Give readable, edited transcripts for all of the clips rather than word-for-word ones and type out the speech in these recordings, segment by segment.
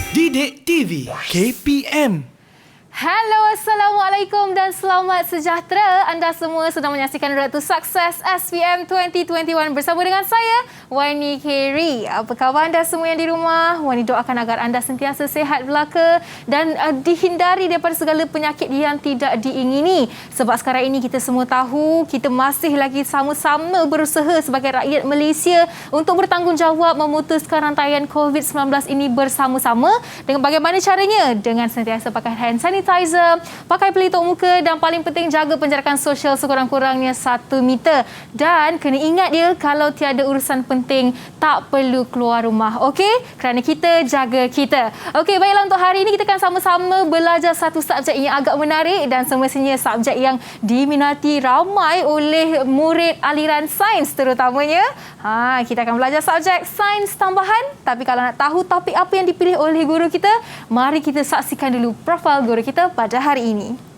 Didik TV KPM. Hello, Assalamualaikum dan selamat sejahtera. Anda semua sedang menyaksikan Road to Success SPM 2021 bersama dengan saya, Wani Khairy. Apa khabar anda semua yang di rumah? Wani doakan agar anda sentiasa sihat belaka dan dihindari daripada segala penyakit yang tidak diingini. Sebab sekarang ini kita semua tahu kita masih lagi sama-sama berusaha sebagai rakyat Malaysia untuk bertanggungjawab memutuskan rantaian COVID-19 ini bersama-sama. Dengan bagaimana caranya? Dengan sentiasa pakai hand sanitizer, pakai pelitup muka dan paling penting jaga penjarakan sosial sekurang-kurangnya 1 meter. Dan kena ingat dia, kalau tiada urusan penting tak perlu keluar rumah. Okey? Kerana kita jaga kita. Okey, baiklah, untuk hari ini kita akan sama-sama belajar satu subjek yang agak menarik dan semestinya subjek yang diminati ramai oleh murid aliran sains terutamanya. Kita akan belajar subjek sains tambahan. Tapi kalau nak tahu topik apa yang dipilih oleh guru kita, mari kita saksikan dulu profil guru kita pada hari ini.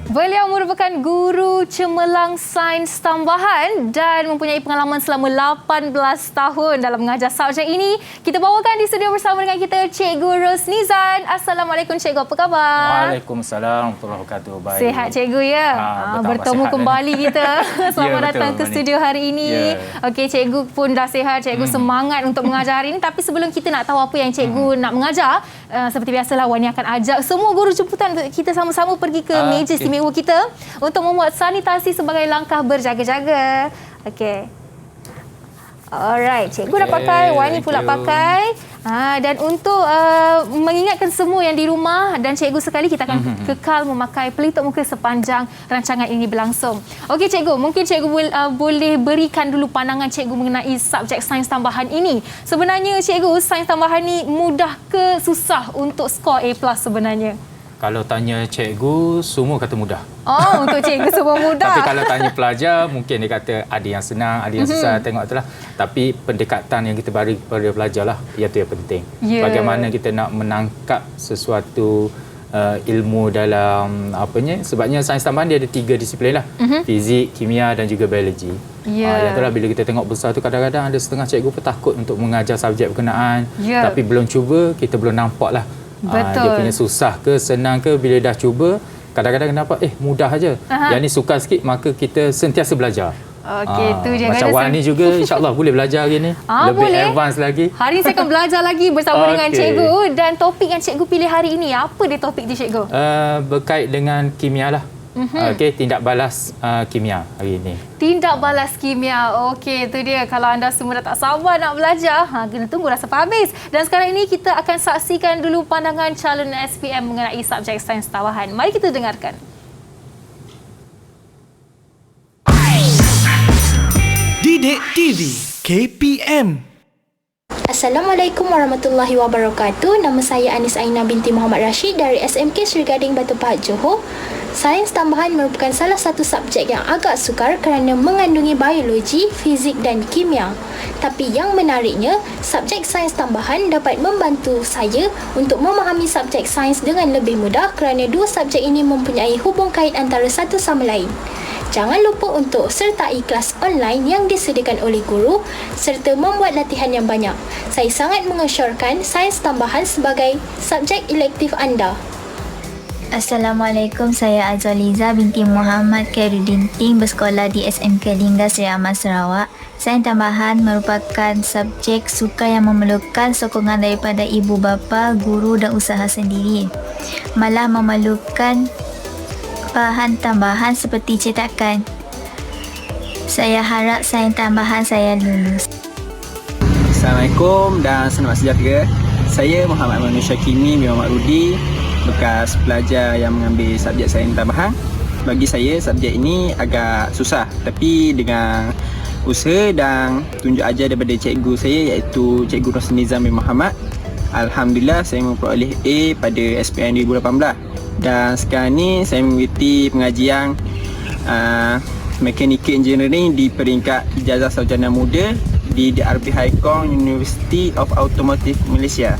Beliau merupakan guru cemerlang sains tambahan dan mempunyai pengalaman selama 18 tahun dalam mengajar subjek ini. Kita bawakan di studio bersama dengan kita Cikgu Rosnizan. Assalamualaikum Cikgu, apa khabar? Waalaikumsalam warahmatullahi wabarakatuh. Baik. Sihat Cikgu ya? Bertemu kembali kita. Selamat datang ke studio hari ini. Okey, Cikgu pun dah sihat. Cikgu semangat untuk mengajar hari ini. Tapi sebelum kita nak tahu apa yang Cikgu nak mengajar, seperti biasalah Wani akan ajak semua guru jemputan untuk kita sama-sama pergi ke meja istimewa kita untuk membuat sanitasi sebagai langkah berjaga-jaga. Okey. Alright, Cikgu dah pakai, Wani pula pakai. Dan untuk mengingatkan semua yang di rumah dan Cikgu sekali, kita akan kekal memakai pelitup muka sepanjang rancangan ini berlangsung. Okey Cikgu, mungkin Cikgu boleh berikan dulu pandangan Cikgu mengenai subjek sains tambahan ini. Sebenarnya Cikgu, sains tambahan ni mudah ke susah untuk skor A+ sebenarnya? Kalau tanya cikgu, semua kata mudah. Oh, untuk cikgu semua mudah. Tapi kalau tanya pelajar, mungkin dia kata ada yang senang, ada yang susah. Tengok itulah. Tapi pendekatan yang kita beri kepada pelajar lah, itu yang penting. Bagaimana kita nak menangkap sesuatu ilmu dalam apanya. Sebabnya sains tambahan dia ada 3 disiplin lah. Fizik, kimia dan juga biologi. Yang itulah bila kita tengok besar tu, kadang-kadang ada setengah cikgu pun takut untuk mengajar subjek berkenaan. Tapi belum cuba, kita belum nampak lah. Betul. Dia punya susah ke senang ke, bila dah cuba kadang-kadang nampak mudah aja. Yang ni sukar sikit, maka kita sentiasa belajar. Okey, itu dia. Macam Wani juga insya-Allah boleh belajar hari ni. Lebih boleh. Advance lagi. Hari ni saya akan belajar lagi bersama dengan cikgu. Dan topik yang cikgu pilih hari ini, apa dia topik dia cikgu? Berkait dengan kimia lah. Okey, tindak balas kimia hari ini. Tindak balas kimia. Okey, itu dia. Kalau anda semua dah tak sabar nak belajar, kena tunggulah sampai habis. Dan sekarang ini kita akan saksikan dulu pandangan calon SPM mengenai subjek sains tambahan. Mari kita dengarkan. Didik TV KPM. Assalamualaikum warahmatullahi wabarakatuh. Nama saya Anis Aina binti Muhammad Rashid dari SMK Sri Gading Batu Pahat, Johor. Sains tambahan merupakan salah satu subjek yang agak sukar kerana mengandungi biologi, fizik dan kimia. Tapi yang menariknya, subjek sains tambahan dapat membantu saya untuk memahami subjek sains dengan lebih mudah kerana dua subjek ini mempunyai hubung kait antara satu sama lain. Jangan lupa untuk sertai kelas online yang disediakan oleh guru serta membuat latihan yang banyak. Saya sangat mengesyorkan sains tambahan sebagai subjek elektif anda. Assalamualaikum, saya Azaliza binti Muhammad Khairuddin Ting, bersekolah di SMK Lingga Seri Ahmad Sarawak. Sains tambahan merupakan subjek sukan yang memerlukan sokongan daripada ibu bapa, guru dan usaha sendiri. Malah memerlukan bahan tambahan seperti cetakan. Saya harap sains tambahan saya lulus. Assalamualaikum dan selamat sejahtera. Saya Muhammad Manusia Kini bin Muhammad Rudi, bekas pelajar yang mengambil subjek sains tambahan. Bagi saya subjek ini agak susah, tapi dengan usaha dan tunjuk ajar daripada cikgu saya iaitu Cikgu Rosnizam bin Muhammad. Alhamdulillah saya memperoleh A pada SPM 2018 dan sekarang ni saya mengikuti pengajian Mechanical Engineering di peringkat Ijazah Sarjana Muda di DRB Haikong University of Automotive Malaysia.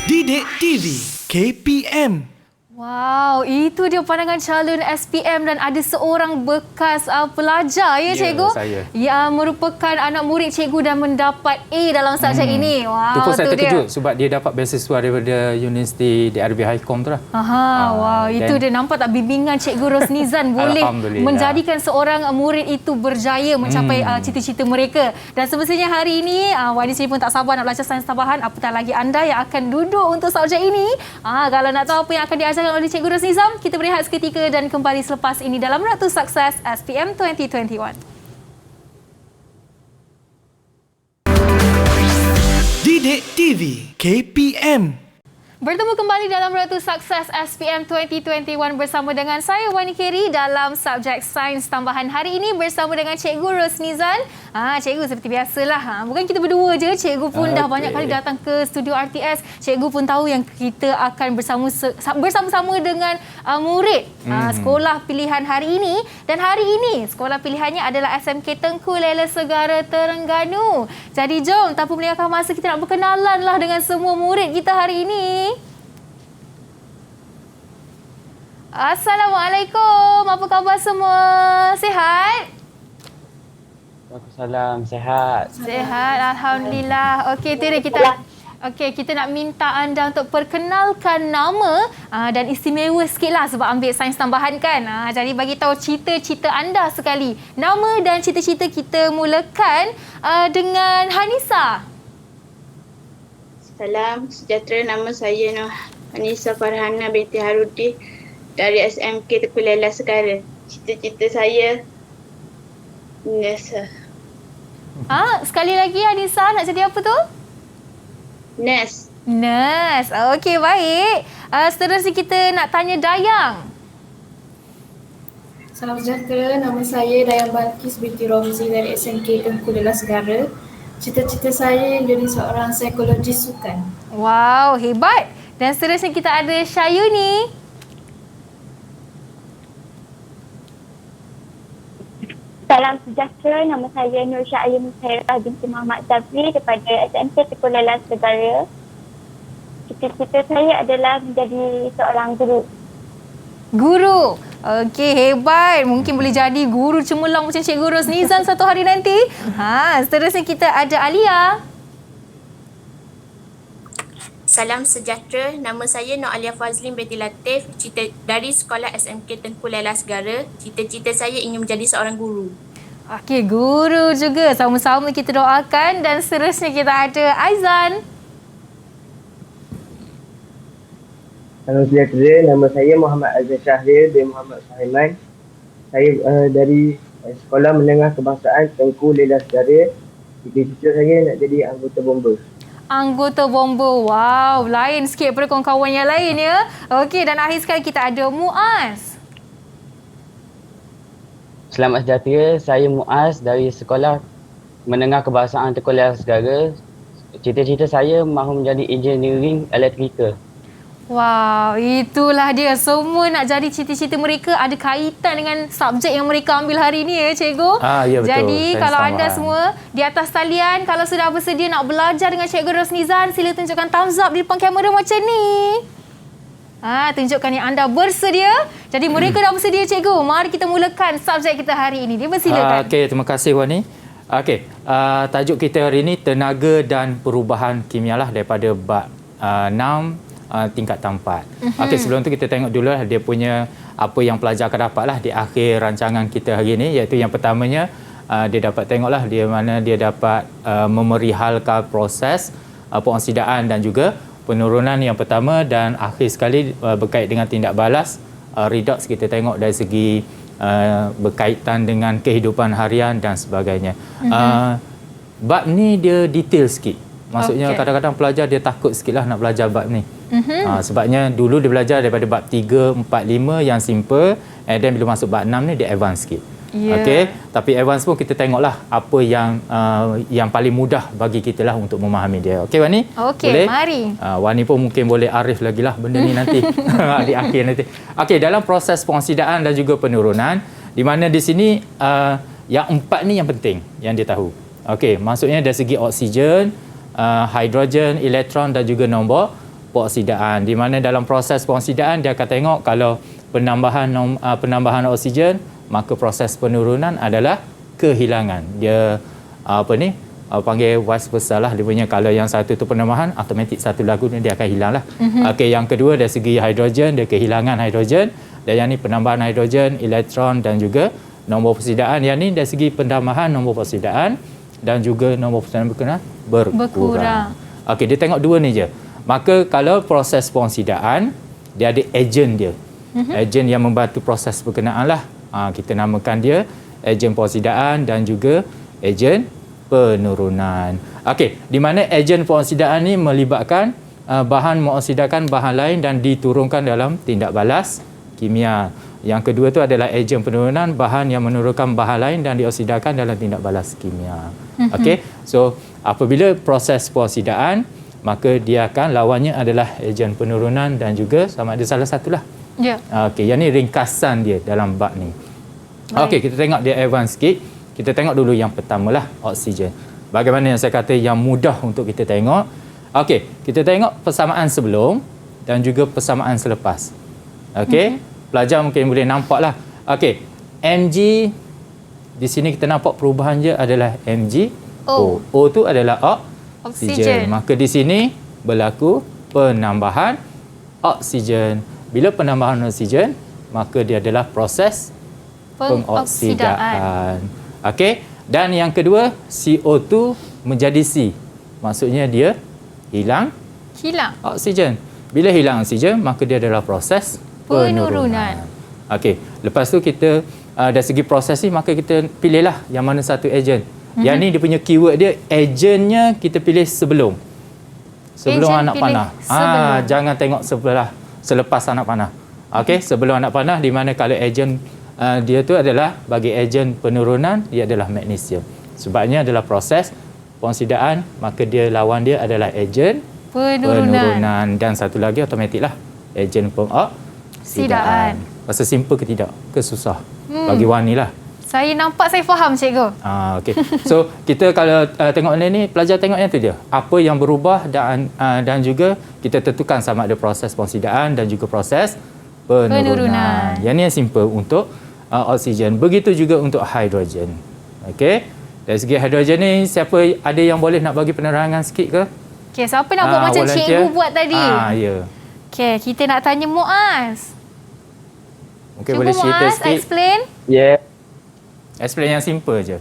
Didik TV KPM. Wow, itu dia pandangan calon SPM dan ada seorang bekas pelajar ya cikgu? Saya. Yang merupakan anak murid cikgu dan mendapat A dalam subjek ini. Wow, Itu pun saya tu terkejut dia. sebab dia dapat beasiswa daripada Universiti DRB Haikong tu lah. Wow, itu dia nampak tak bimbingan Cikgu Rosnizan boleh Alhamdulillah. menjadikan seorang murid itu berjaya mencapai cita-cita mereka. Dan semestinya hari ini YD sendiri pun tak sabar nak belajar sains tambahan, apatah lagi anda yang akan duduk untuk subjek ini. Kalau nak tahu apa yang akan diajarkan oleh Cikgu Rosnizam, kita berehat seketika dan kembali selepas ini dalam Ratu Sukses SPM 2021. Didik TV KPM. Bertemu kembali dalam Ratu Sukses SPM 2021 bersama dengan saya Wani Keri dalam subjek Sains Tambahan. Hari ini bersama dengan Cikgu Rosnizan. Cikgu seperti biasalah. Bukan kita berdua je, cikgu pun dah banyak kali datang ke studio RTS. Cikgu pun tahu yang kita akan bersama-sama dengan murid sekolah pilihan hari ini. Dan hari ini sekolah pilihannya adalah SMK Tengku Lela Segara Terengganu. Jadi jom tanpa melengahkan masa, kita nak berkenalan lah dengan semua murid kita hari ini. Assalamualaikum. Apa khabar semua? Sihat? Waalaikumsalam. Sihat. Sihat, alhamdulillah. Okey, Tere, kita nak minta anda untuk perkenalkan nama dan istimewa sikitlah sebab ambil sains tambahan kan. Jadi bagi tahu cita-cita anda sekali. Nama dan cita-cita kita mulakan dengan Hanisa. Salam sejahtera, nama saya Noh Hanisa Farhana binti Harudi dari SMK Tengku Lela Segara. Cita-cita saya nurse. Sekali lagi Hanisa nak jadi apa tu? Nurse. Nurse. Okey, baik. Seterusnya kita nak tanya Dayang. Salam sejahtera, nama saya Dayang Balkis binti Romzi dari SMK Tengku Lela Segara. Cita-cita saya jadi seorang psikologis sukan. Wow, hebat. Dan seterusnya kita ada Syayuni. Salam sejahtera, nama saya Nur Syahayun Musyairah binti Muhammad Zafri daripada SMK Tengku Lela Segara. Cita-cita saya adalah menjadi seorang guru. Guru. Okey, hebat. Mungkin boleh jadi guru cemerlang macam Cikgu Rosnizan satu hari nanti. Seterusnya kita ada Alia. Salam sejahtera, nama saya Nur Alia Fazlin binti Latif dari sekolah SMK Tengku Lela Segara. Cita-cita saya ingin menjadi seorang guru. Okey, guru juga. Sama-sama kita doakan. Dan seterusnya kita ada Aizan. Salam sejahtera, nama saya Muhammad Azhar Syahril bin Muhammad Sahiman. Saya dari Sekolah Menengah Kebangsaan Tengku Lela Segara. Cita-cita saya nak jadi anggota bomba. Anggota bomba. Wow, lain sikit daripada kawan-kawan yang lain ya. Okey, dan akhir sekali kita ada Muaz. Selamat sejahtera, saya Muaz dari Sekolah Menengah Kebangsaan Tengku Lela Segara. Cita-cita saya mahu menjadi engineering elektrikal. Wow, itulah dia. Semua nak jadi cita-cita mereka ada kaitan dengan subjek yang mereka ambil hari ini ya, cikgu. Ya betul. Jadi Sains kalau tambahan. anda semua di atas talian, kalau sudah bersedia nak belajar dengan Cikgu Rosnizan, sila tunjukkan thumbs up di depan kamera macam ni. Tunjukkan yang anda bersedia. Jadi mereka dah bersedia, cikgu. Mari kita mulakan subjek kita hari ini. Dipersilakan. Okey, terima kasih Wani. Okey, tajuk kita hari ini tenaga dan perubahan kimia lah daripada bab 6 tingkatan 4. Okey, sebelum tu kita tengok dulu lah dia punya apa yang pelajar akan dapat lah di akhir rancangan kita hari ini, iaitu yang pertamanya dia dapat tengoklah dia mana dia dapat memerihalkan proses pengosidaan dan juga penurunan yang pertama, dan akhir sekali berkait dengan tindak balas redox kita tengok dari segi berkaitan dengan kehidupan harian dan sebagainya. Bab ni dia detail sikit. Maksudnya kadang-kadang pelajar dia takut sikitlah nak belajar bab ni. Sebabnya dulu dia belajar daripada bab 3, 4, 5 yang simple, and then bila masuk bab 6 ni dia advance sikit. Yeah. Okey, tapi advance pun kita tengoklah apa yang paling mudah bagi kita lah untuk memahami dia. Okey Wani? Okey, mari. Wani pun mungkin boleh arif lagi lah benda ni nanti di akhir nanti. Okey, dalam proses pengosidaan dan juga penurunan, di mana di sini yang 4 ni yang penting yang dia tahu. Okey, maksudnya dari segi oksigen, hidrogen, elektron dan juga nombor pengoksidaan. Di mana dalam proses pengoksidaan dia akan tengok kalau penambahan oksigen, maka proses penurunan adalah kehilangan. Dia panggil vice versa lah. Dia punya kalau yang satu tu penambahan, automatik satu lagu ni dia akan hilang lah. Okey, yang kedua dari segi hidrogen, dia kehilangan hidrogen. Dan yang ni penambahan hidrogen, elektron dan juga nombor pengoksidaan. Yang ni dari segi penambahan nombor pengoksidaan dan juga nombor pengoksidaan berkurang. Okey, dia tengok dua ni je. Maka kalau proses pengoksidaan, dia ada ejen dia. Ejen yang membantu proses berkenaan lah. Kita namakan dia ejen pengoksidaan dan juga ejen penurunan. Okey, di mana ejen pengoksidaan ni melibatkan bahan mengoksidakan bahan lain dan diturunkan dalam tindak balas kimia. Yang kedua tu adalah ejen penurunan, bahan yang menurunkan bahan lain dan dioksidakan dalam tindak balas kimia. Okey, so apabila proses pengoksidaan, maka dia akan lawannya adalah ejen penurunan dan juga sama ada salah satulah. Ya. Okey, yang ni ringkasan dia dalam bab ni. Okey, kita tengok dia advance sikit. Kita tengok dulu yang pertamalah, oksigen. Bagaimana yang saya kata yang mudah untuk kita tengok. Okey, kita tengok persamaan sebelum dan juga persamaan selepas. Okey, pelajar mungkin boleh nampaklah. Okey, Mg di sini kita nampak perubahan dia adalah MgO. O tu adalah oksigen. Maka di sini berlaku penambahan oksigen. Bila penambahan oksigen, maka dia adalah proses pengoksidaan. Okey, dan yang kedua CO2 menjadi C. Maksudnya dia hilang oksigen. Bila hilang oksigen, maka dia adalah proses penurunan. Okey, lepas tu kita dari segi proses ni, maka kita pilihlah yang mana satu ejen. Yang ni dia punya keyword dia, ejennya kita pilih sebelum anak panah. Jangan tengok selepas anak panah. Okey, sebelum anak panah, di mana kalau ejen dia tu adalah bagi ejen penurunan, dia adalah magnesium. Sebabnya adalah proses pengoksidaan, maka dia lawan dia adalah ejen penurunan. Dan satu lagi automatiklah ejen pengoksidaan. Rasa simple ke tidak? Ke susah? Bagi Wani lah. Saya nampak saya faham, cikgu. Okey. So kita kalau tengok ni, pelajar tengok yang tu dia. Apa yang berubah dan juga kita tentukan sama ada proses pengoksidaan dan juga proses penurunan. Yang ni yang simple untuk oksigen. Begitu juga untuk hidrogen. Okey. Dari segi hidrogen ni, siapa ada yang boleh nak bagi penerangan sikit ke? Okey, siapa nak buat macam cikgu buat tadi? Ya. Okey, kita nak tanya Muaz. Mungkin boleh cerita sikit. Explain. Yeah. Explain yang simple je.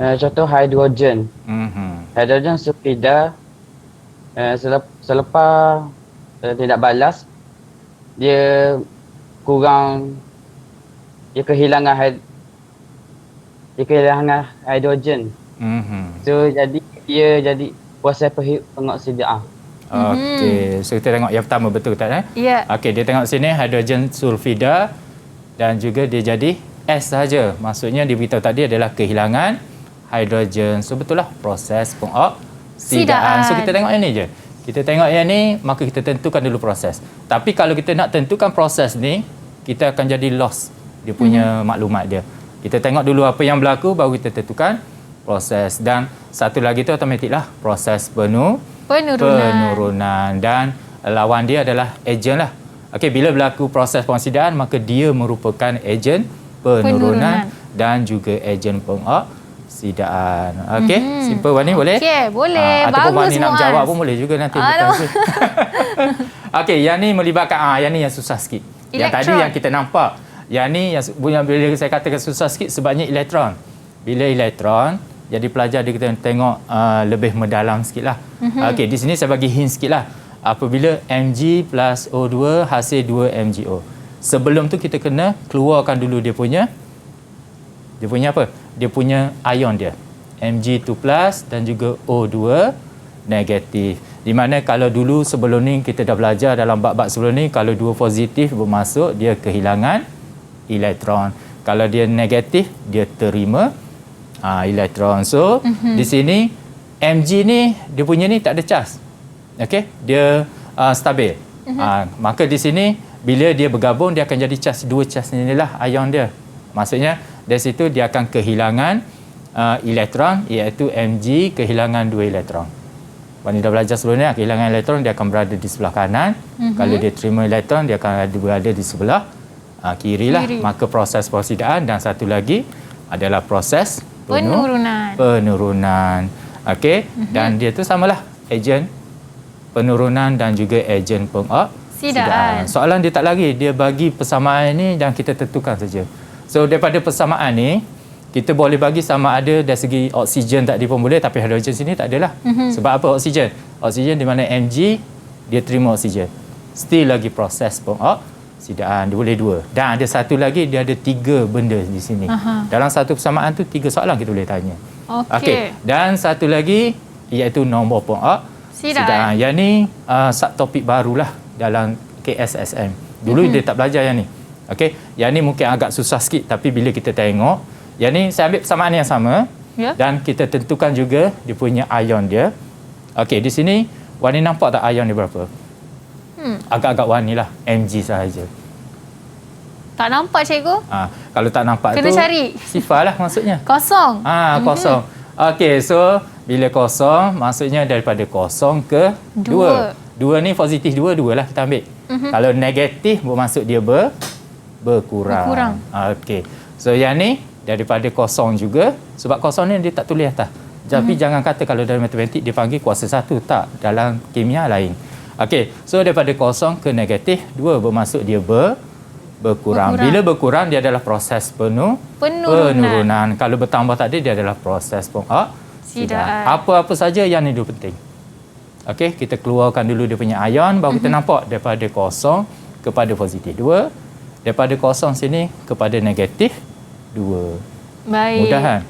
Contoh hidrogen. Hidrogen sulfida, selepas tindak balas, dia kehilangan hidrogen. So jadi dia jadi proses pengoksidaan. Okey, so kita tengok yang pertama betul tak Ya. Okey, dia tengok sini hidrogen sulfida dan juga dia jadi S saja. Maksudnya dia beritahu tadi adalah kehilangan hidrogen. So betul lah proses pengoksidaan. So kita tengok yang ni je. Kita tengok yang ni, maka kita tentukan dulu proses. Tapi kalau kita nak tentukan proses ni, kita akan jadi lost dia punya maklumat dia. Kita tengok dulu apa yang berlaku, baru kita tentukan proses. Dan satu lagi tu automatik lah proses penurunan. Dan lawan dia adalah ejen lah. Okey, bila berlaku proses pengoksidaan, maka dia merupakan ejen penurunan dan juga ejen pengoksidaan. Okey, simple Wani boleh? Okey, boleh. Ataupun Bagus Wani nak jawab pun boleh juga nanti. Okey, yang ni melibatkan yang ni yang susah sikit. Yang tadi yang kita nampak. Yang ni yang bila saya katakan susah sikit sebabnya elektron. Bila elektron, jadi pelajar dia kita tengok lebih mendalam sikitlah. Okey, di sini saya bagi hint sikitlah. Apabila Mg plus O2 hasil 2 MgO. Sebelum tu kita kena keluarkan dulu dia punya apa? Dia punya ion dia. Mg2 plus dan juga O2 negatif. Di mana kalau dulu sebelum ni kita dah belajar dalam bab-bab sebelum ni, kalau 2 positif bermasuk dia kehilangan elektron. Kalau dia negatif, dia terima elektron. So, di sini Mg ni, dia punya ni tak ada charge. Okey, dia stabil. Maka di sini, bila dia bergabung, dia akan jadi charge. Dua charge ni lah ion dia. Maksudnya, dari situ dia akan kehilangan elektron, iaitu Mg kehilangan 2 elektron. Wani dah belajar sebelum ni, kehilangan elektron, dia akan berada di sebelah kanan. Kalau dia terima elektron, dia akan berada di sebelah kiri lah. Maka proses peroksidan, dan satu lagi adalah proses penurunan. Okey, dan dia tu samalah ejen penurunan dan juga ejen pengoksidaan. Soalan dia tak lagi, dia bagi persamaan ni dan kita tentukan saja. So daripada persamaan ni kita boleh bagi sama ada dari segi oksigen tak pun boleh, tapi hidrogen sini tak adalah. Sebab apa oksigen? Oksigen di mana Mg dia terima oksigen. Still lagi proses pengoksidaan, dia boleh 2. Dan ada satu lagi, dia ada 3 benda di sini. Dalam satu persamaan tu 3 soalan kita boleh tanya. Okey. Dan satu lagi iaitu nombor pengoksidaan. Yang ni subtopik barulah dalam KSSM. Dulu dia tak belajar yang ni. Okey. Yang ni mungkin agak susah sikit, tapi bila kita tengok, yang ni saya ambil persamaan yang sama dan kita tentukan juga dia punya ion dia. Okey, di sini warna nampak tak ion dia berapa? Agak-agak warni lah, Mg sahaja. Tak nampak cikgu? Kalau tak nampak kena tu cari. Sifar lah maksudnya. Kosong. Kosong. Okey, so bila kosong maksudnya daripada kosong ke 2. 2 ni positif 2 lah kita ambil. Kalau negatif bermaksud dia berkurang. Okey. So yang ni daripada kosong juga, sebab kosong ni dia tak tulis atas. Tapi jangan kata kalau dalam matematik dia panggil kuasa 1, tak. Dalam kimia lain. Okey, so daripada kosong ke negatif 2 bermaksud dia berkurang. Bila berkurang dia adalah proses penurunan. Kalau bertambah tadi dia adalah proses pengoksidaan. Apa-apa saja yang ni dulu penting. Okey, kita keluarkan dulu dia punya ion, baru kita nampak daripada kosong kepada positif 2, daripada kosong sini kepada negatif 2. Baik. Mudah kan?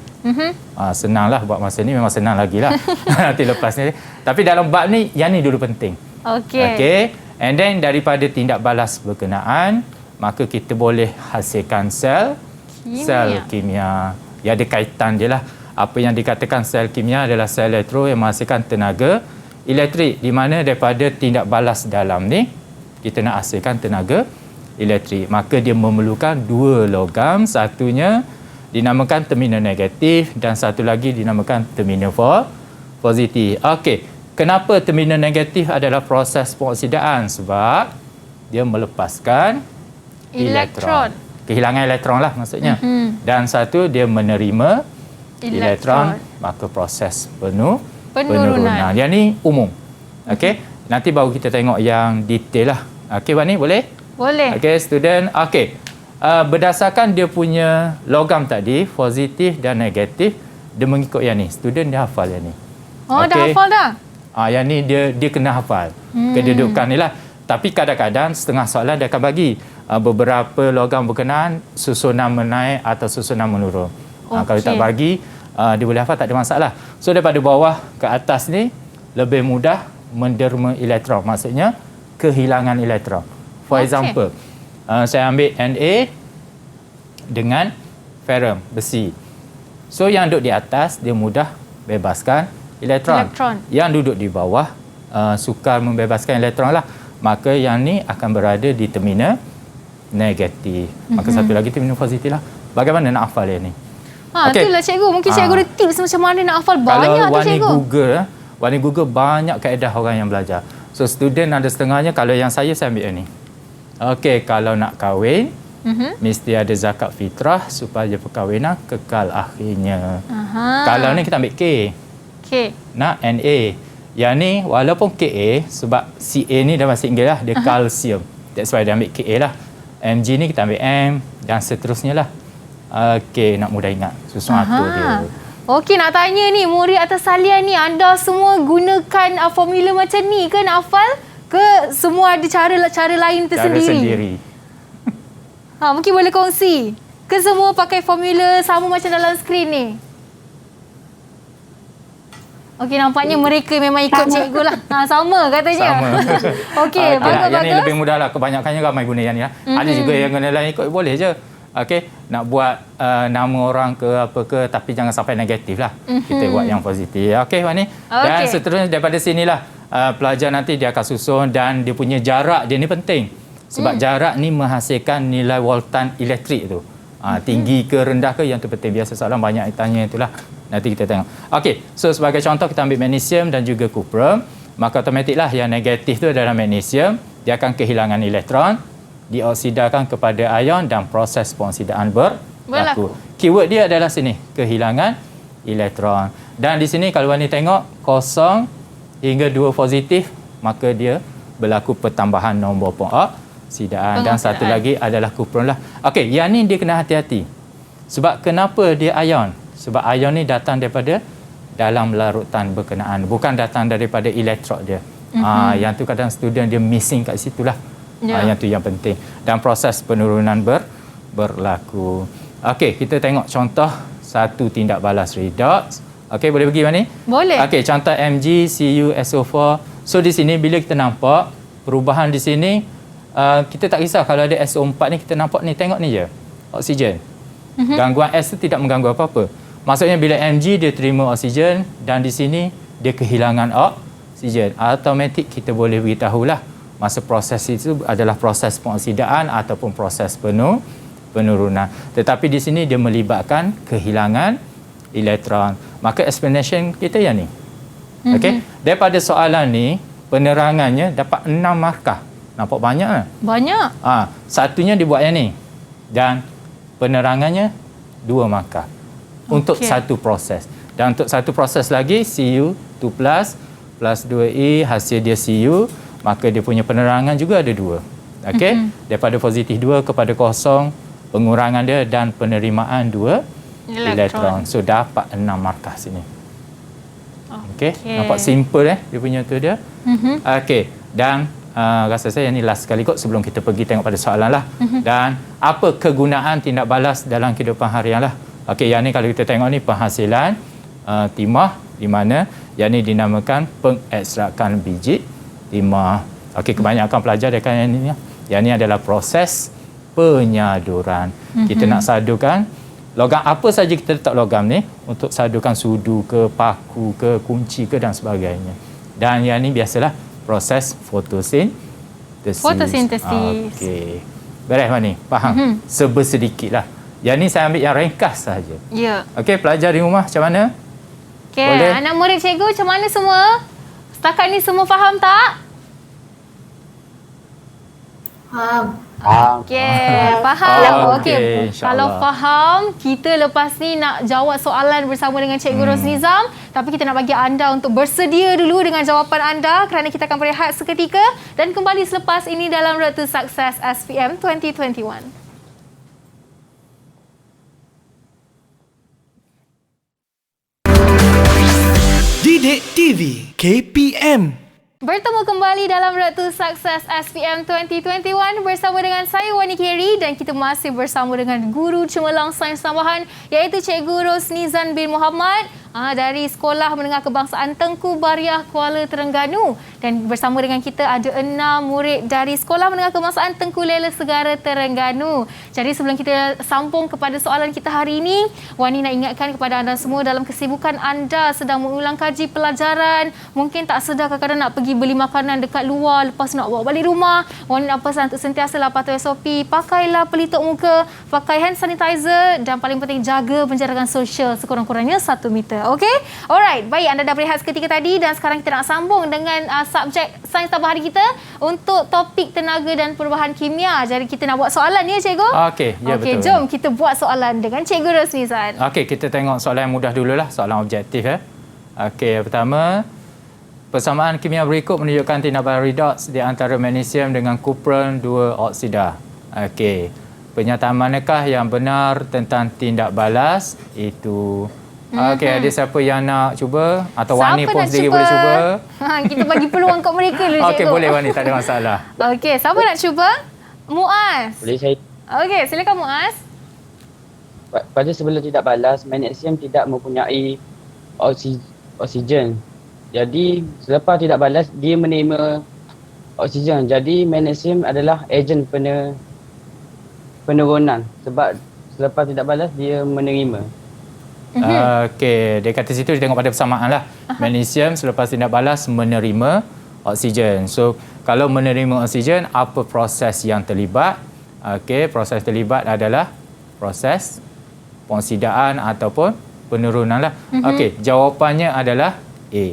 Senanglah buat masa ni, memang senang lagi lah. Nanti lepas ni. Tapi dalam bab ni, yang ni dulu penting. Okey. And then daripada tindak balas berkenaan, maka kita boleh hasilkan sel kimia. Yang ada kaitan je lah. Apa yang dikatakan sel kimia adalah sel elektro yang menghasilkan tenaga elektrik. Di mana daripada tindak balas dalam ni, kita nak hasilkan tenaga elektrik. Maka dia memerlukan 2 logam. Satunya dinamakan terminal negatif dan satu lagi dinamakan terminal positif. Okey. Kenapa terminal negatif adalah proses pengoksidaan? Sebab dia melepaskan elektron. Kehilangan elektron lah maksudnya. Dan satu, dia menerima elektron. Maka proses penurunan. Yang ni umum. Okey. Nanti baru kita tengok yang detail lah. Okey, Wani boleh? Boleh. Okey, student. Okey. Berdasarkan dia punya logam tadi, positif dan negatif, dia mengikut yang ni. Student dia hafal yang ni. Dah hafal dah? Yang ni dia kena hafal. Kedudukan ni lah. Tapi kadang-kadang setengah soalan dia akan bagi beberapa logam berkenaan susunan menaik atau susunan menurun. Kalau tak bagi, dia boleh hafal, tak ada masalah. So daripada bawah ke atas ni lebih mudah menderma elektron. Maksudnya kehilangan elektron. For example, saya ambil Na dengan ferrum, besi. So yang duduk di atas dia mudah bebaskan elektron. Yang duduk di bawah sukar membebaskan elektron lah. Maka yang ni akan berada di terminal negatif. Maka satu lagi terminal positif lah. Bagaimana nak hafal yang ni? Itulah cikgu. Mungkin cikgu ada tips macam mana nak hafal banyak tu cikgu. Warna Google banyak kaedah orang yang belajar. So student ada setengahnya, kalau yang saya ambil yang ni. Okey, kalau nak kahwin, mesti ada zakat fitrah supaya perkahwinan kekal akhirnya. Kalau ni kita ambil K. Nak Na. Yang ni walaupun Ka, sebab Ca ni dalam bahasa Inggeris lah, dia kalsium. That's why dia ambil Ka lah. Mg ni kita ambil M dan seterusnya lah. Okey, nak mudah ingat. Susun atur dia. Okey, nak tanya ni, murid atas salian ni, anda semua gunakan formula macam ni ke nak hafal? Ke semua ada cara lain tersendiri? Cara sendiri. Mungkin boleh kongsi. Ke semua pakai formula sama macam dalam skrin ni? Okey, nampaknya mereka memang ikut cikgu lah. Sama katanya. Sama. Okey, bagus-bagus. Yang ni lebih mudah lah. Kebanyakannya ramai guna yang ni lah. Ada juga yang guna lain ikut, boleh je. Okey, nak buat nama orang ke apa ke, tapi jangan sampai negatif lah. Kita buat yang positif. Okey, Wani. Dan seterusnya daripada sinilah pelajar nanti dia akan susun, dan dia punya jarak dia ni penting. Sebab jarak ni menghasilkan nilai voltan elektrik tu. Tinggi ke rendah ke, yang tu penting. Biasa soalan banyak tanya itulah. Nanti kita tengok. Okey, so sebagai contoh kita ambil magnesium dan juga kuprum. Maka automatiklah yang negatif tu adalah magnesium. Dia akan kehilangan elektron, dioksidakan kepada ion, dan proses pengoksidaan berlaku. Keyword dia adalah sini, kehilangan elektron. Dan di sini kalau Wani tengok, 0 hingga 2 positif, maka dia berlaku pertambahan nombor pengoksidaan. Dan satu lagi adalah kuprum lah. Okey, yang ni dia kena hati-hati. Sebab kenapa dia ion? Sebab ion ni datang daripada dalam larutan berkenaan, bukan datang daripada elektrod dia. Yang tu kadang student dia missing kat situ lah. Yang tu yang penting. Dan proses penurunan berlaku. Okey, kita tengok contoh satu tindak balas redox. Okey, boleh pergi mana ni? Boleh. Okey, contoh MgCuSO4. So di sini bila kita nampak perubahan di sini, kita tak kisah kalau ada SO4 ni, kita nampak ni, tengok ni je, oksigen. Gangguan S tu tidak mengganggu apa-apa. Maksudnya bila Mg dia terima oksigen, dan di sini dia kehilangan oksigen, automatik kita boleh beritahulah masa proses itu adalah proses pengoksidaan ataupun proses penurunan. Tetapi di sini dia melibatkan kehilangan elektron. Maka explanation kita yang ni. Okey, daripada soalan ni penerangannya dapat 6 markah. Nampak banyak kan? Banyak. Satunya dibuat yang ni. Dan penerangannya 2 markah. Untuk satu proses. Dan untuk satu proses lagi, Cu2+, plus 2E, hasil dia Cu, maka dia punya penerangan juga ada 2. Okey? Daripada positif 2 kepada kosong, pengurangan dia dan penerimaan 2 elektron. So dapat 6 markah sini. Okey? Nampak simple dia punya tu dia. Okey. Dan rasa saya ni last sekali kot sebelum kita pergi tengok pada soalan lah. Dan apa kegunaan tindak balas dalam kehidupan harian lah. Okey, yang ni kalau kita tengok ni penghasilan timah, di mana yang ni dinamakan pengekstrakan biji timah. Okey, kebanyakan pelajar dia kan yang ni. Yang ni adalah proses penyaduran. Kita nak sadukan logam apa saja, kita letak logam ni untuk sadukan sudu ke, paku ke, kunci ke dan sebagainya. Dan yang ni biasalah proses fotosintesis. Okey. Beres Mani? Faham? Sedikit lah. Yang ni saya ambil yang ringkas sahaja. Ya. Okey, pelajar di rumah macam mana? Okey, anak murid cikgu macam mana semua? Setakat ni semua faham tak? Faham. Okey, faham. Okey, kalau faham, kita lepas ni nak jawab soalan bersama dengan Cikgu Rosnizam. Tapi kita nak bagi anda untuk bersedia dulu dengan jawapan anda kerana kita akan berehat seketika dan kembali selepas ini dalam Road to Success SPM 2021. Didik TV KPM. Bertemu kembali dalam Road to Success SPM 2021 bersama dengan saya Wani Khairy, dan kita masih bersama dengan guru cemerlang sains tambahan iaitu Cikgu Rosnizam bin Muhammad dari Sekolah Menengah Kebangsaan Tengku Bariah Kuala Terengganu, dan bersama dengan kita ada 6 murid dari Sekolah Menengah Kebangsaan Tengku Lela Segara Terengganu. Jadi sebelum kita sambung kepada soalan kita hari ini, Wani nak ingatkan kepada anda semua, dalam kesibukan anda sedang mengulang kaji pelajaran, mungkin tak sedar kadang-kadang nak pergi beli makanan dekat luar, lepas nak bawa balik rumah, Wani nak pesan untuk sentiasalah patuh SOP, pakailah pelitup muka, pakai hand sanitizer, dan paling penting jaga penjarakan sosial sekurang-kurangnya 1 meter. Okey? Alright, baik, anda dah berehat seketika tadi dan sekarang kita nak sambung dengan subjek sains tambahan kita untuk topik tenaga dan perubahan kimia. Jadi kita nak buat soalan ya cikgu? Okey, ya betul. Jom kita buat soalan dengan Cikgu Rosnizam. Okey, kita tengok soalan yang mudah dululah, soalan objektif ya. Okey, yang pertama, persamaan kimia berikut menunjukkan tindak balas redox di antara magnesium dengan kuprum 2 oksida. Okey. Pernyataan manakah yang benar tentang tindak balas itu? Okey, ada siapa yang nak cuba? Atau Wani pun sendiri boleh cuba? Kita bagi peluang kat mereka dulu, cikgu. Okey, boleh Wani, tak ada masalah. Okey, siapa nak cuba? Muaz. Boleh saya. Okey, silakan Muaz. Pada sebelum tidak balas, magnesium tidak mempunyai oksigen. Jadi selepas tidak balas, dia menerima oksigen. Jadi magnesium adalah ejen penurunan sebab selepas tidak balas dia menerima. Okey, dia kata situ dia tengok pada persamaan lah. Magnesium selepas tindak balas menerima oksigen. So, kalau menerima oksigen, apa proses yang terlibat? Okey, proses terlibat adalah proses pengoksidaan ataupun penurunan lah. Okey, jawapannya adalah A.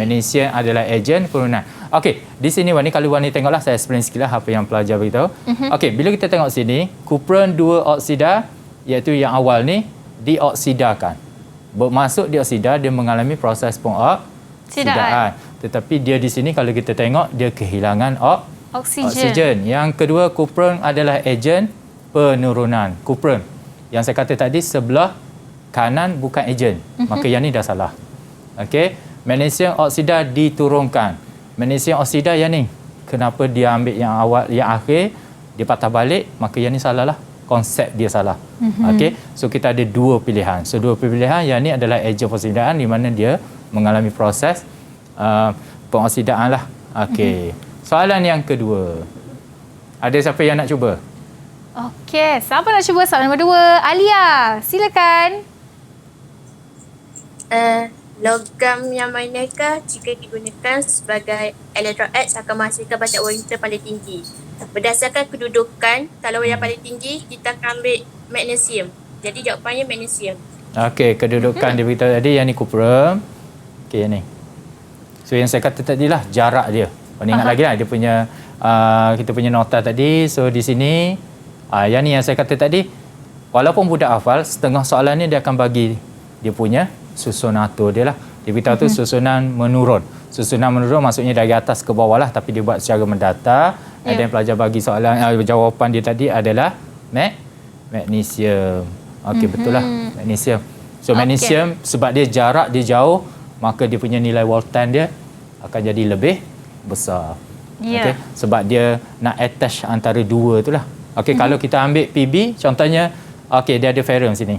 Magnesium adalah ejen penurunan. Okey, di sini Wani, kalau Wani tengoklah, saya explain sikit lah apa yang pelajar beritahu. Okey, bila kita tengok sini, kupron 2 oksida, iaitu yang awal ni, dioksidakan. Bermasuk dioksida, dia mengalami proses pengoksidaan. Tetapi dia di sini kalau kita tengok, dia kehilangan oksigen. Yang kedua, kupron adalah ejen penurunan. Kupron. Yang saya kata tadi, sebelah kanan bukan ejen. Maka yang ni dah salah. Okey. Magnesium oksida diturunkan. Magnesium oksida yang ni. Kenapa dia ambil yang awal, yang akhir, dia patah balik, maka yang ni salah lah. Konsep dia salah. Okey. So kita ada 2 pilihan. So 2 pilihan, yang ni adalah ejen pengoksidaan di mana dia mengalami proses pengoksidaan lah. Okey. Soalan yang kedua. Ada siapa yang nak cuba? Okey, siapa nak cuba soalan nombor 2? Alia, silakan. Logam yang manakah jika digunakan sebagai elektroad akan menghasilkan batas water paling tinggi? Berdasarkan kedudukan, kalau yang paling tinggi, kita akan ambil magnesium. Jadi jawapannya magnesium. Okey, kedudukan dia beritahu tadi, yang ni kupron. Okey, yang ni. So yang saya kata tadi lah, jarak dia. Ingat lagi lah, dia punya, kita punya nota tadi. So di sini, yang ni yang saya kata tadi, walaupun budak hafal, setengah soalan ni dia akan bagi dia punya susunatur dia lah. Dia beritahu tu susunan menurun. Susunan menurun maksudnya dari atas ke bawah lah, tapi dia buat secara mendata. Dan pelajar bagi soalan, jawapan dia tadi adalah magnesium. Okey, betul lah, magnesium. So magnesium sebab dia jarak dia jauh, maka dia punya nilai voltan dia akan jadi lebih besar. Okey, sebab dia nak attach antara 2 tu lah. Okey, kalau kita ambil PB contohnya, okey, dia ada ferrum sini.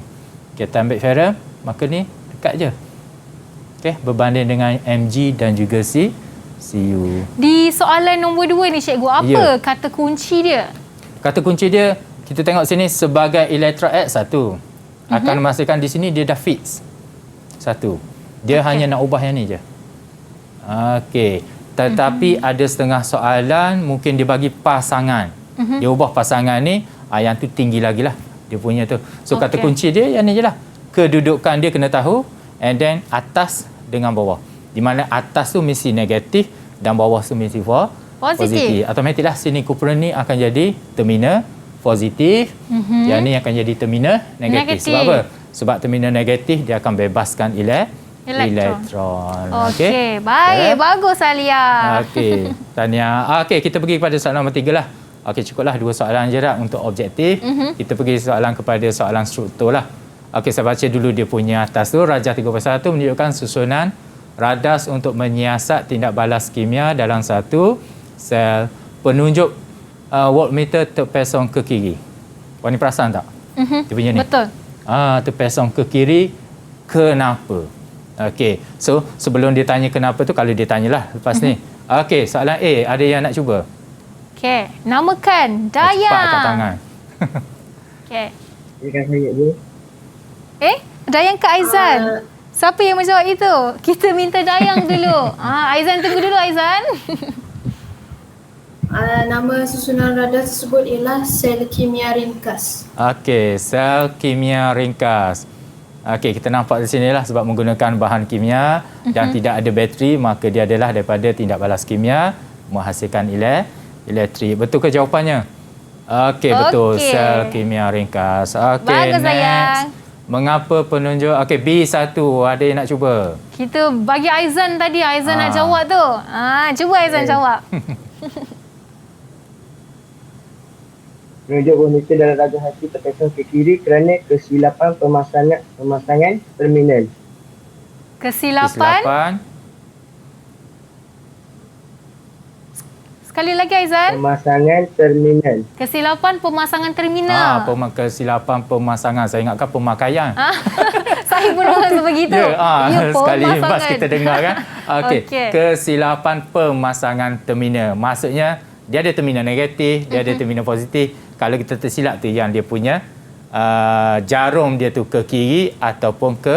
Kita ambil ferrum, maka ni dekat je. Okey, berbanding dengan Mg dan juga Cu. Di soalan nombor 2 ni cikgu, apa kata kunci dia? Kata kunci dia, kita tengok sini sebagai electroad satu. Akan memastikan di sini dia dah fix. Satu. Dia hanya nak ubah yang ni je. Okey. Tetapi ada setengah soalan mungkin dia bagi pasangan. Dia ubah pasangan ni, yang tu tinggi lagi lah dia punya tu. So kata kunci dia yang ni je lah. Kedudukan dia kena tahu, and then atas dengan bawah. Di mana atas tu mesti negatif dan bawah tu mesti positif. Automatik lah sini kupron ni akan jadi terminal positif. Yang ni akan jadi terminal negatif. Sebab apa? Sebab terminal negatif dia akan bebaskan elektron. Okey, baik. Bagus Alia. Okey, Tania. Okey, kita pergi kepada soalan nombor 3 lah. Okey, cukuplah 2 soalan je dah untuk objektif. Kita pergi soalan kepada soalan struktur lah. Okey, saya baca dulu dia punya atas tu. Rajah 3.1 menunjukkan susunan radas untuk menyiasat tindak balas kimia dalam satu sel. Penunjuk voltmeter terpasang ke kiri. Wani perasan tak? Dia punya ni. Betul. Terpasang ke kiri. Kenapa? Okey. So, sebelum dia tanya kenapa tu, kalau dia tanyalah lepas ni. Okey, soalan A. Ada yang nak cuba? Okey. Namakan Dayang. Cepat angkat tangan. Okey. Silakan saya je. Dayang ke Aizan? Siapa yang menjawab itu? Kita minta Dayang dulu. Aizan tunggu dulu Aizan. Nama susunan radar tersebut ialah sel kimia ringkas. Okey, sel kimia ringkas. Okey, kita nampak di sini lah sebab menggunakan bahan kimia dan tidak ada bateri, maka dia adalah daripada tindak balas kimia menghasilkan elektrik. Betul ke jawapannya? Okey, betul. Sel kimia ringkas. Okey, bagus, next. Sayang. Mengapa penunjuk? Okey, B1. Ada yang nak cuba? Kita bagi Aizan tadi. Aizan nak jawab tu. Cuba Aizan jawab. Penunjuk voltmeter dalam rajah hati terpasang ke kiri kerana kesilapan pemasangan terminal. Kesilapan? Sekali lagi Aizan. Pemasangan terminal. Kesilapan pemasangan terminal. Kesilapan pemasangan. Saya ingatkan pemakaian. Saya pun rasa begitu. Sekali lepas kita dengar kan. Okey. Kesilapan pemasangan terminal. Maksudnya dia ada terminal negatif, dia ada terminal positif. Kalau kita tersilap tu yang dia punya jarum dia tu ke kiri ataupun ke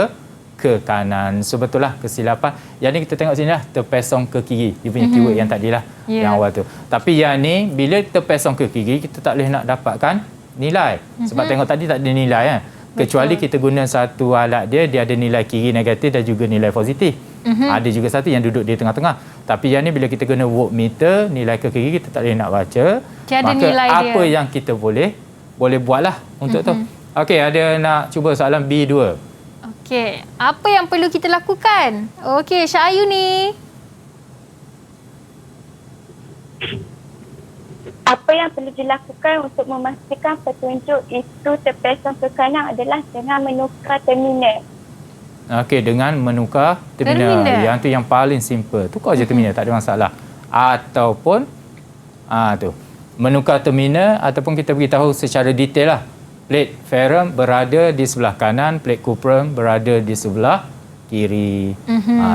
kanan. So betul lah kesilapan. Yang ni kita tengok sini lah, terpesong ke kiri. Dia punya keyword yang tadi lah, yang awal tu. Tapi yang ni, bila terpesong ke kiri, kita tak boleh nak dapatkan nilai. Sebab tengok tadi tak ada nilai kan. Kecuali kita guna satu alat dia ada nilai kiri negatif dan juga nilai positif. Ada juga satu yang duduk di tengah-tengah. Tapi yang ni bila kita guna voltmeter, nilai ke kiri kita tak boleh nak baca. Tiada maka nilai apa dia. yang kita boleh buatlah untuk tu. Okey, ada nak cuba soalan B2. Okey, apa yang perlu kita lakukan? Okey, Syah Ayu ni. Apa yang perlu dilakukan untuk memastikan petunjuk itu terpesong ke kanan adalah dengan menukar terminal. Okey, dengan menukar terminal. Yang tu yang paling simple. Tukar je terminal, tak ada masalah. Ataupun tu. Menukar terminal ataupun kita beritahu secara detail lah. Plate ferrum berada di sebelah kanan, plate cuprum berada di sebelah kiri.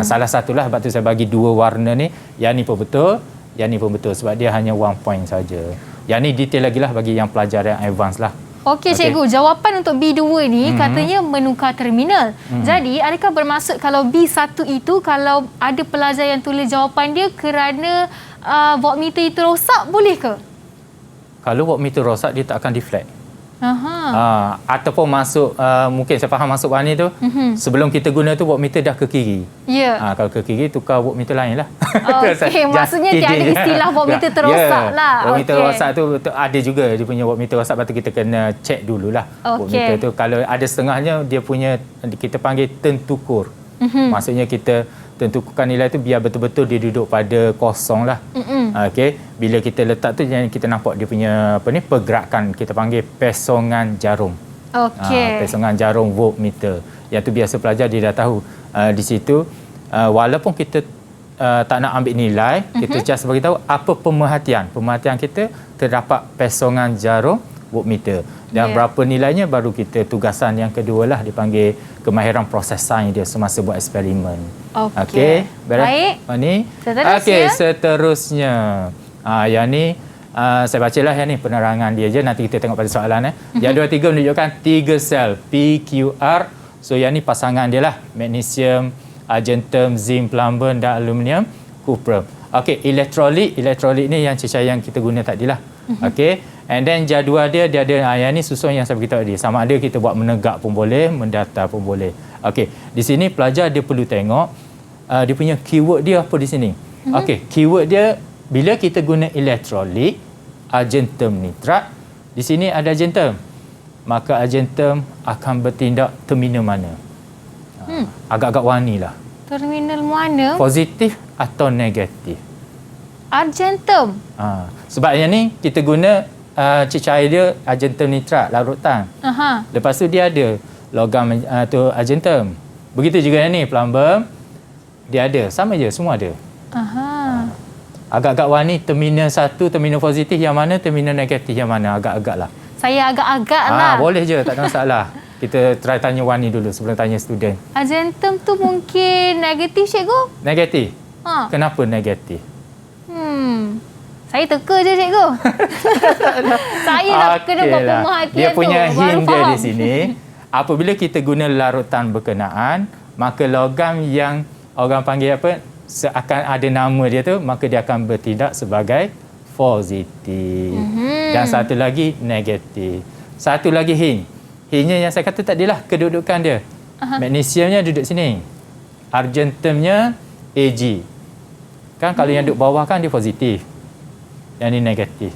Salah satulah sebab tu saya bagi dua warna ni. Yang ni pun betul, yang ni pun betul sebab dia hanya 1 point saja. Yang ni detail lagi lah bagi yang pelajar yang advance lah. Okey, cikgu, jawapan untuk B2 ni katanya menukar terminal. Jadi, adakah bermaksud kalau B1 itu kalau ada pelajar yang tulis jawapan dia kerana voltmeter itu rosak, boleh ke? Kalau voltmeter rosak, dia tak akan deflect. Aha. Ataupun masuk, mungkin saya faham masuk warna tu, sebelum kita guna tu voltmeter dah ke kiri. Ya. Kalau ke kiri, tukar voltmeter lain lah. Okey, maksudnya tiada istilah voltmeter terosak lah. Voltmeter rosak tu ada juga, dia punya voltmeter rosak, lepas tu kita kena check dululah. Voltmeter tu, kalau ada setengahnya, dia punya, kita panggil tentukur. Maksudnya kita tentukan nilai tu biar betul-betul dia duduk pada kosong lah. Okey, bila kita letak tu kita nampak dia punya pergerakan, kita panggil pesongan jarum. Okey. Pesongan jarum voltmeter. Yang tu biasa pelajar dia dah tahu. Di situ walaupun kita tak nak ambil nilai, kita just beritahu apa pemerhatian kita terdapat pesongan jarum voltmeter. Dan berapa nilainya baru kita tugasan yang kedua lah dipanggil kemahiran proses sains dia semasa buat eksperimen. Okey. Baik. Ni. Okey, seterusnya. Yang ni saya bacalah yang ni penerangan dia je, nanti kita tengok pada soalan. Yang 23 menunjukkan 3 sel PQR. So yang ni pasangan dia lah, magnesium, argentum, zinc, plumbum dan aluminium, cuprum. Okey, elektrolit ni yang cecair yang kita guna tadilah. Okey. And then jadual dia ada yang ni susun yang saya beritahu tadi. Sama ada kita buat menegak pun boleh, mendatar pun boleh. Okey, di sini pelajar dia perlu tengok dia punya keyword dia apa di sini. Okey, keyword dia bila kita guna elektrolit, argentum nitrat, di sini ada argentum. Maka argentum akan bertindak terminal mana? Agak-agak warni lah. Terminal mana? Positif atau negatif? Argentum. Sebab yang ni kita guna cecair dia argentum nitrat larutan. Lepas tu dia ada logam tu argentum. Begitu juga yang ni plumbum. Dia ada, sama je, semua ada. Agak-agak warni terminal satu, terminal positif yang mana, terminal negatif yang mana, agak-agak lah. Saya agak-agak lah. Boleh je, tak ada masalah. Kita try tanya warni dulu sebelum tanya student. Argentum tu mungkin negatif, cikgu? Negatif? Kenapa negatif? Saya teka je, cikgu. Saya nak kena buat pemerhatian tu. Dia punya hint dia faham di sini. Apabila kita guna larutan berkenaan, maka logam yang orang panggil apa, seakan ada nama dia tu, maka dia akan bertindak sebagai positif. Dan satu lagi negatif. Satu lagi hint. Hintnya yang saya kata tadilah kedudukan dia. Magnesiumnya duduk sini. Argentumnya AG. Kan kalau yang duduk bawah kan dia positif. Yang ni negatif.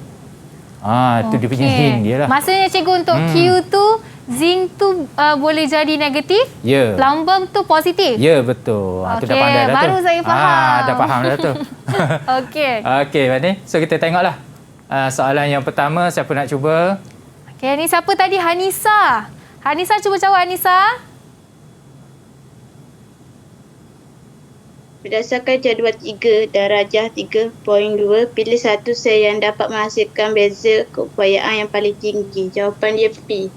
Itu dia punya hint dia lah. Maksudnya cikgu untuk Q tu, zinc tu boleh jadi negatif, plumbum tu positif. Ya, betul. Tu dah pandai dah tu. Baru saya faham. Dah faham dah tu. Okey. Okey, Mbak Ni. So kita tengoklah. Soalan yang pertama, siapa nak cuba? Okey, ni siapa tadi? Hanisa. Hanisa cuba jawab, Hanisa. Berdasarkan jadual 3 darajah 3.2, pilih satu sel yang dapat menghasilkan beza keupayaan yang paling tinggi. Jawapan dia P.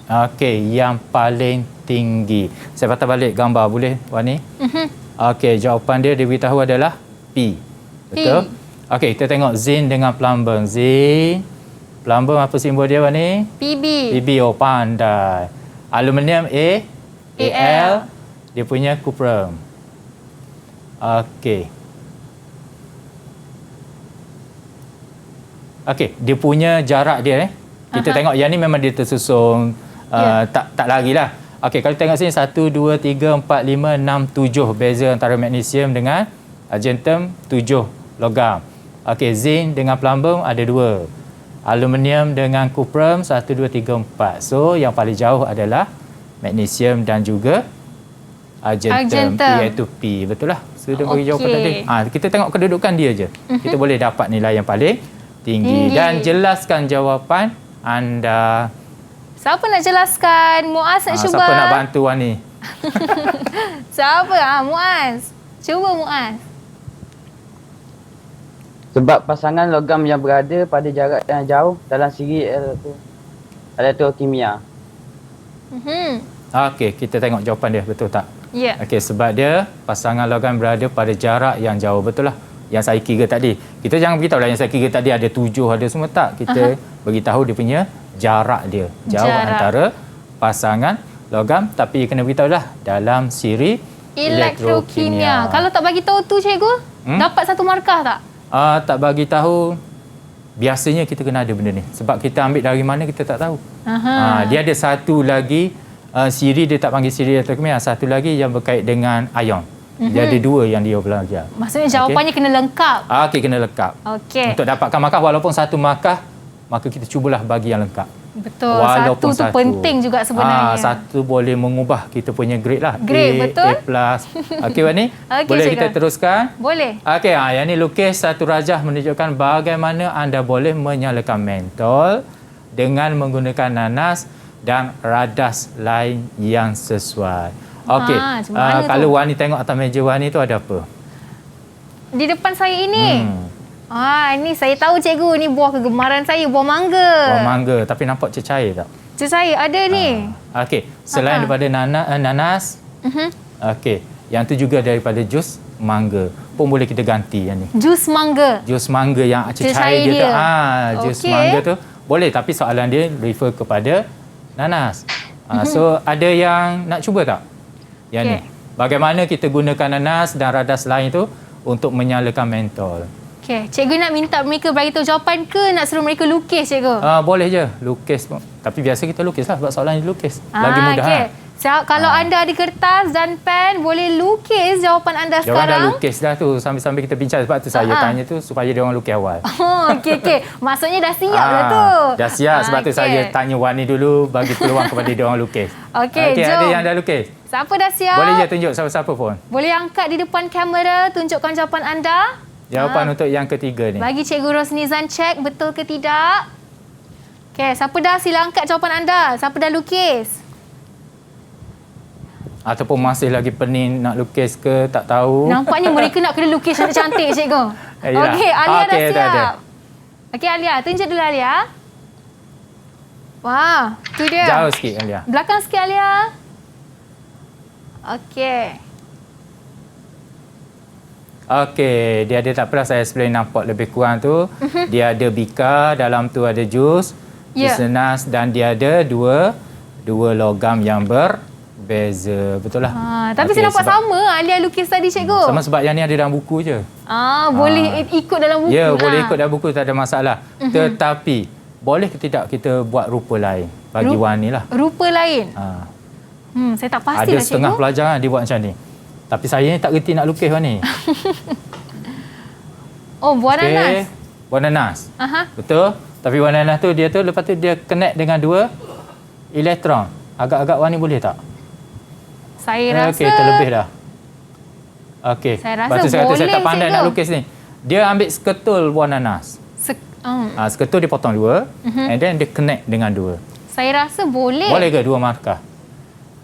Okey, yang paling tinggi. Saya patah balik gambar, boleh, Wani? Okey, jawapan dia diberitahu adalah P. Betul? Okey, kita tengok zinc dengan plumbum. Zinc, Plumbum apa simbol dia Wani? PB. PB, oh pandai. Aluminium AL. Dia punya cuprum. Okey. Okey, dia punya jarak dia Kita tengok yang ni memang dia tersusun tak lagilah. Okey, kalau tengok sini 1 2 3 4 5 6 7 beza antara magnesium dengan argentum 7 logam. Okey, zinc dengan plumbum ada 2. Aluminium dengan cuprum 1 2 3 4. So yang paling jauh adalah magnesium dan juga argentum iaitu P. Betul lah. Sudah bagi jawapan tadi. Kita tengok kedudukan dia je. Kita boleh dapat nilai yang paling tinggi. Dan jelaskan jawapan anda. Siapa nak jelaskan? Muaz nak cuba. Siapa nak bantu Wani? Siapa? Muaz. Cuba Muaz. Sebab pasangan logam yang berada pada jarak yang jauh dalam siri elektrokimia. Okey, kita tengok jawapan dia. Betul tak? Ya. Okey, sebab dia pasangan logam berada pada jarak yang jauh. Betul lah. Yang saya kira tadi. Kita jangan beritahu lah yang saya kira tadi ada 7, ada semua tak. Kita beritahu dia punya jarak dia. Jauh antara pasangan logam. Tapi kena beritahu lah dalam siri elektrokimia. Kalau tak bagi tahu tu cikgu, dapat 1 markah tak? Tak bagi tahu, biasanya kita kena ada benda ni. Sebab kita ambil dari mana kita tak tahu. Dia ada satu lagi siri, dia tak panggil siri elektrokimia. Satu lagi yang berkait dengan ion. Dia ada 2 yang dia belajar. Maksudnya jawapannya kena lengkap. Okey, kena lengkap. Okey. Untuk dapatkan markah walaupun 1 markah, maka kita cubalah bagi yang lengkap. Betul. Walaupun satu tu penting juga sebenarnya. Satu boleh mengubah kita punya grade lah. Grade, betul. A+. Okey Wani? Boleh cikgu. kita teruskan? Boleh. Okey, yang ni lukis satu rajah menunjukkan bagaimana anda boleh menyalakan mentol dengan menggunakan nanas dan radas lain yang sesuai. Okey. Kalau Wani tengok atas meja Wani tu ada apa? Di depan saya ini. Ini saya tahu cikgu, ni buah kegemaran saya, buah mangga. Buah mangga, tapi nampak cecair tak? Cecair ada ni. Okey, selain daripada nanas, okey, yang tu juga daripada jus mangga. Pun boleh kita ganti yang ni. Jus mangga. Jus mangga yang cecair dia tu. Jus mangga tu boleh, tapi soalan dia refer kepada nanas. So ada yang nak cuba tak? Yang ni. Bagaimana kita gunakan nanas dan radas lain tu untuk menyalakan mentol. Okey, cikgu nak minta mereka bagi tahu jawapan ke nak suruh mereka lukis cikgu? Boleh je, lukis. Tapi biasa kita lukis lah sebab soalan ni lukis. Lagi mudah. Okay. Kalau anda ada kertas dan pen, boleh lukis jawapan anda sekarang. Diorang dah lukis dah tu sambil-sambil kita bincang. Sebab tu saya tanya tu supaya diorang lukis awal. Okey. Maksudnya dah siap dah tu. Dah siap. Sebab tu saya tanya Wani dulu bagi peluang kepada diorang lukis. Okey, jom. Ada yang dah lukis? Siapa dah siap? Boleh je tunjuk siapa-siapa pun. Boleh angkat di depan kamera, tunjukkan jawapan anda. Jawapan untuk yang ketiga ni. Bagi Cikgu Rosnizan cek betul ke tidak. Okey, siapa dah, sila angkat jawapan anda. Siapa dah lukis? Ataupun masih lagi pening nak lukis ke, tak tahu. Nampaknya mereka nak kena lukis cantik-cantik cikgu. Okey, Alia dah siap. Okey Alia, tunjuk dulu Alia. Wah, tu dia. Jauh sikit Alia. Belakang sikit Alia. Okey. Okey, dia ada tak apalah saya explain nampak lebih kurang tu. Dia ada bika, dalam tu ada jus, jus nanas dan dia ada dua logam yang berbeza. Betul lah. Tapi saya nampak sama Alia lukis tadi cikgu. Sama sebab yang ni ada dalam buku je. Boleh ikut dalam buku. Ya, boleh ikut dalam buku, tak ada masalah. Tetapi boleh ke tidak kita buat rupa lain bagi Wani lah. Rupa lain? Saya tak pasti ada lah cikgu. Setengah pelajaran dia buat macam ni. Tapi saya ni tak reti nak lukis Wani. Buah nanas. Buah nanas. Betul. Tapi buah nanas tu dia tu lepas tu dia connect dengan 2 elektron. Agak-agak Wani boleh tak? Saya rasa. Okey, terlebih dah. Okey. Saya rasa boleh. Saya tak pandai nak lukis ni. Dia ambil seketul buah nanas. Seketul dia potong 2 and then dia connect dengan 2. Saya rasa boleh. Boleh ke 2 markah?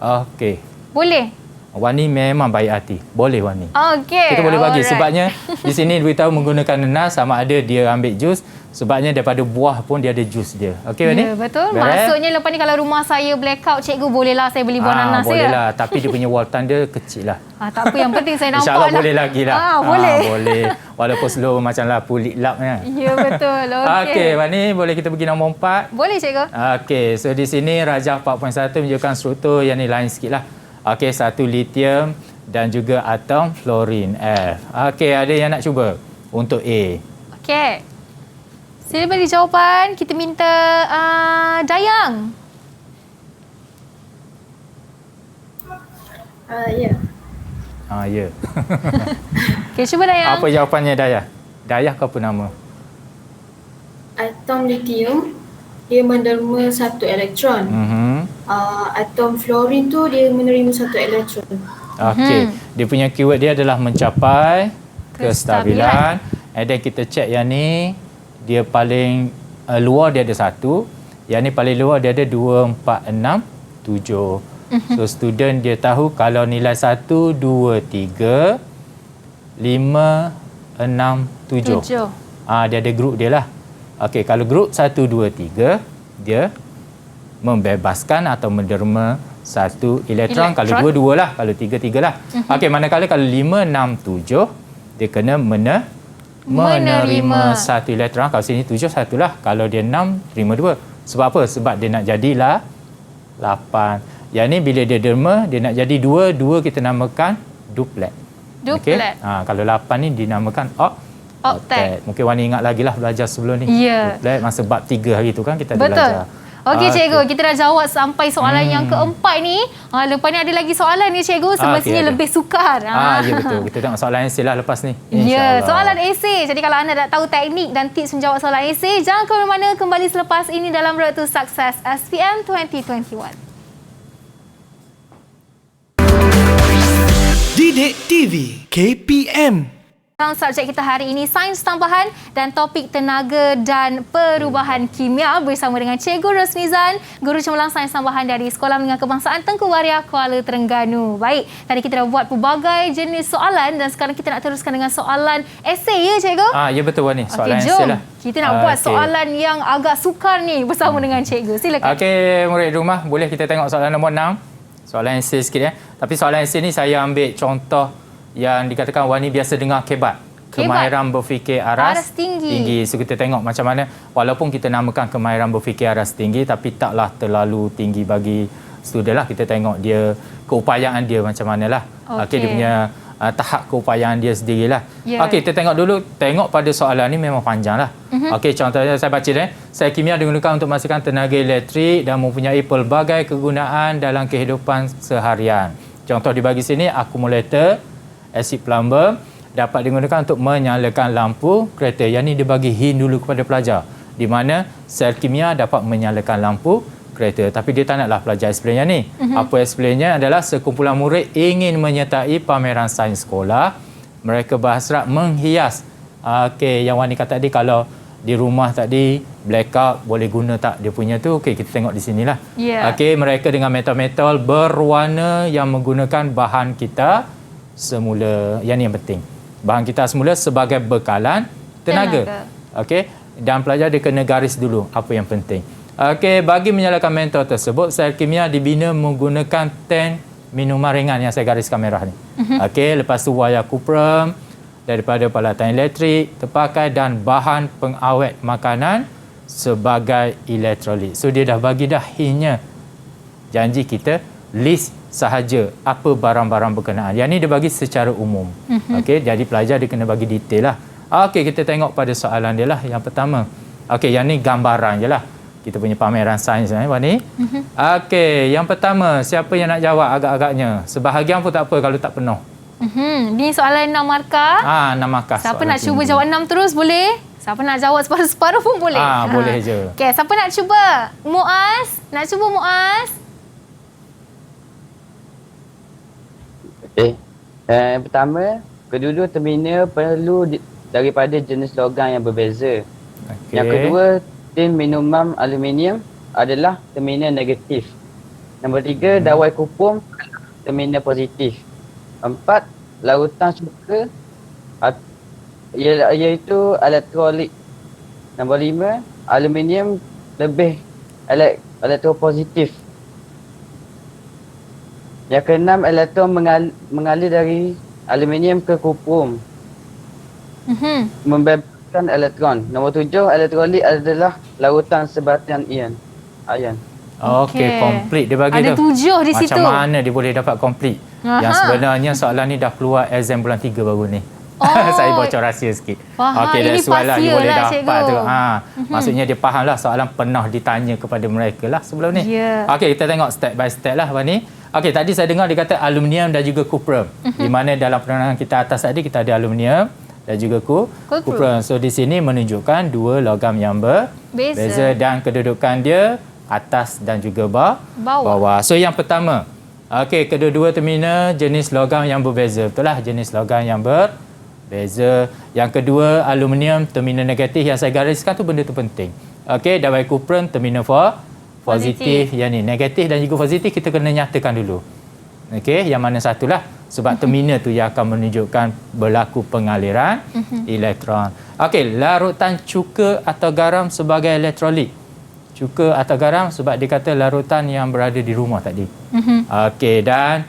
Okey. Boleh. Wani memang baik hati. Boleh Wani. Okey. Kita boleh bagi alright. sebabnya di sini beritahu menggunakan nanas, sama ada dia ambil jus, sebabnya daripada buah pun dia ada jus dia. Okey Wani? Ya, betul. Beres? Maksudnya lepas ni kalau rumah saya blackout, cikgu bolehlah saya beli buah nanas boleh ya? lah, tapi dia punya waltan dia kecil lah. Tak apa, yang penting saya nampak InsyaAllah lah. boleh lagi lah. Boleh. Boleh. Walaupun slow macam lah pulit lap kan. Ya, betul. Okey. Okey, Wani boleh kita pergi nombor 4. Boleh cikgu. Okey, so di sini Rajah 4.1 menunjukkan struktur yang ni lain sikit lah. Okey, satu lithium dan juga atom fluorine F. Okey, ada yang nak cuba untuk A? Okey. Sila beri jawapan. Kita minta Dayang. Ya. Ya. Okey, cuba Dayang. Apa jawapannya Dayah? Dayah ke apa nama? Atom lithium dia menderma satu elektron. Atom fluorine tu dia menerima satu elektron. Okey. Dia punya keyword dia adalah mencapai kestabilan. And then kita check yang ni, dia paling luar dia ada 1. Yang ni paling luar dia ada 2, 4, 6, 7. So student dia tahu kalau nilai 1, 2, 3, 5, 6, 7. Dia ada group dia lah. Okey, kalau group 1, 2, 3, dia membebaskan atau menderma 1 elektron. Kalau 2, 2 lah. Kalau 3, 3 lah. Okey, manakala kalau 5, 6, 7, dia kena menerima 1 elektron. Kalau sini 7, 1 lah. Kalau dia 6, terima 2. Sebab apa? Sebab dia nak jadilah 8. Yang ni bila dia derma, dia nak jadi 2, 2 kita namakan duplet. Duplet. Okay? Kalau 8 ni dinamakan octet. Mungkin Wani ingat lagi lah belajar sebelum ni. Ya. Duplet masa bab 3 hari tu kan kita ada belajar. Okey cikgu, kita dah jawab sampai soalan yang keempat ni. Lepas ni ada lagi soalan ni cikgu, semestinya lebih sukar. Ya betul. Kita tengok soalan esei lah lepas ni. Ya, soalan esei. Jadi kalau anda nak tahu teknik dan tips menjawab soalan esei, jangan ke mana-mana, kembali selepas ini dalam Road to Success SPM 2021. Didik TV KPM. Subjek kita hari ini sains tambahan dan topik tenaga dan perubahan kimia bersama dengan Cikgu Rosnizan, guru cemerlang sains tambahan dari Sekolah Menengah Kebangsaan Tengku Waria, Kuala Terengganu. Baik, tadi kita dah buat pelbagai jenis soalan dan sekarang kita nak teruskan dengan soalan esei ya Cikgu? Ya betul Wani, soalan Okey, esei lah. Kita nak buat soalan yang agak sukar ni bersama dengan Cikgu. Silakan. Okey, murid rumah, boleh kita tengok soalan nombor 6. Soalan esei sikit ya. Tapi soalan esei ni saya ambil contoh yang dikatakan Wani biasa dengar kebat. Kemahiran berfikir aras tinggi. So kita tengok macam mana, walaupun kita namakan kemahiran berfikir aras tinggi, tapi taklah terlalu tinggi bagi student lah. Kita tengok dia, keupayaan dia macam mana lah. Okey, dia punya tahap keupayaan dia sendirilah. Okey, kita tengok dulu. Tengok pada soalan ni memang panjang lah. Okey, contohnya saya baca ni. Sel kimia digunakan untuk menghasilkan tenaga elektrik dan mempunyai pelbagai kegunaan dalam kehidupan seharian. Contoh dibagi sini, akumulator, asid plumber dapat digunakan untuk menyalakan lampu kereta. Yang ni dia bagi hint dulu kepada pelajar, di mana sel kimia dapat menyalakan lampu kereta. Tapi dia tak naklah pelajar explain yang ni. Apa explainnya adalah sekumpulan murid ingin menyertai pameran sains sekolah. Mereka berhasrat menghias. Okey, yang Wani kata tadi, kalau di rumah tadi blackout boleh guna tak dia punya tu. Okey, kita tengok di sinilah. Okey, mereka dengan metal-metal berwarna yang menggunakan bahan kita semula. Yang ni yang penting. Bahan kita semula sebagai bekalan tenaga. Okey, dan pelajar dia kena garis dulu apa yang penting. Okey, bagi menyalakan mentor tersebut, sel kimia dibina menggunakan tank minuman ringan yang saya gariskan merah ni. Okey, lepas tu wayar kuprum daripada palatan elektrik terpakai dan bahan pengawet makanan sebagai elektrolit. So dia dah bagi dah hintnya. Janji kita list sahaja apa barang-barang berkenaan. Yang ni dia bagi secara umum. Okey, jadi pelajar dia kena bagi detail lah. Okey, kita tengok pada soalan dia lah yang pertama. Okey, yang ni gambaran je lah. Kita punya pameran sains Wani. Okey, yang pertama, siapa yang nak jawab agak-agaknya? Sebahagian pun tak apa kalau tak penuh. Ni soalan 6 markah. 6 markah. Siapa nak cuba jawab 6 terus boleh? Siapa nak jawab separuh-separuh pun boleh. Boleh je. Okey, siapa nak cuba? Muaz? Nak cuba Muaz? Yang pertama, kedua-dua terminal perlu daripada jenis logam yang berbeza. Yang kedua, tin minuman aluminium adalah terminal negatif. Nombor 3, dawai kupum terminal positif. 4, larutan cuka iaitu elektrolit. Nombor 5, aluminium lebih elektropositif. Yang ke-6, elektron mengalir dari aluminium ke kuprum. Membebaskan elektron. Nombor 7, elektrolit adalah larutan sebatian ion. Okey, komplit dia bagi ada tu. 7 di situ. Macam mana dia boleh dapat komplit? Yang sebenarnya soalan ni dah keluar exam bulan 3 baru ni. Saya bocor rahsia sikit. Okey, that's why lah dia boleh dapat tu. Maksudnya dia faham lah soalan pernah ditanya kepada mereka lah sebelum ni. Okey, kita tengok step by step lah Wani. Okey, tadi saya dengar dia kata aluminium dan juga kuprum. Di mana dalam penerangan kita atas tadi kita ada aluminium dan juga kuprum. So di sini menunjukkan dua logam yang berbeza dan kedudukan dia atas dan juga bawah. So yang pertama, okey, kedua-dua terminal jenis logam yang berbeza. Betul lah, jenis logam yang berbeza. Yang kedua, aluminium terminal negatif. Yang saya gariskan tu benda tu penting. Okey, dan bagi kuprum terminal positif. Yang ni negatif dan juga positif kita kena nyatakan dulu. Okey, yang mana satulah sebab terminal tu yang akan menunjukkan berlaku pengaliran elektron. Okey, larutan cuka atau garam sebagai elektrolit. Cuka atau garam sebab dia kata larutan yang berada di rumah tadi. Okey, dan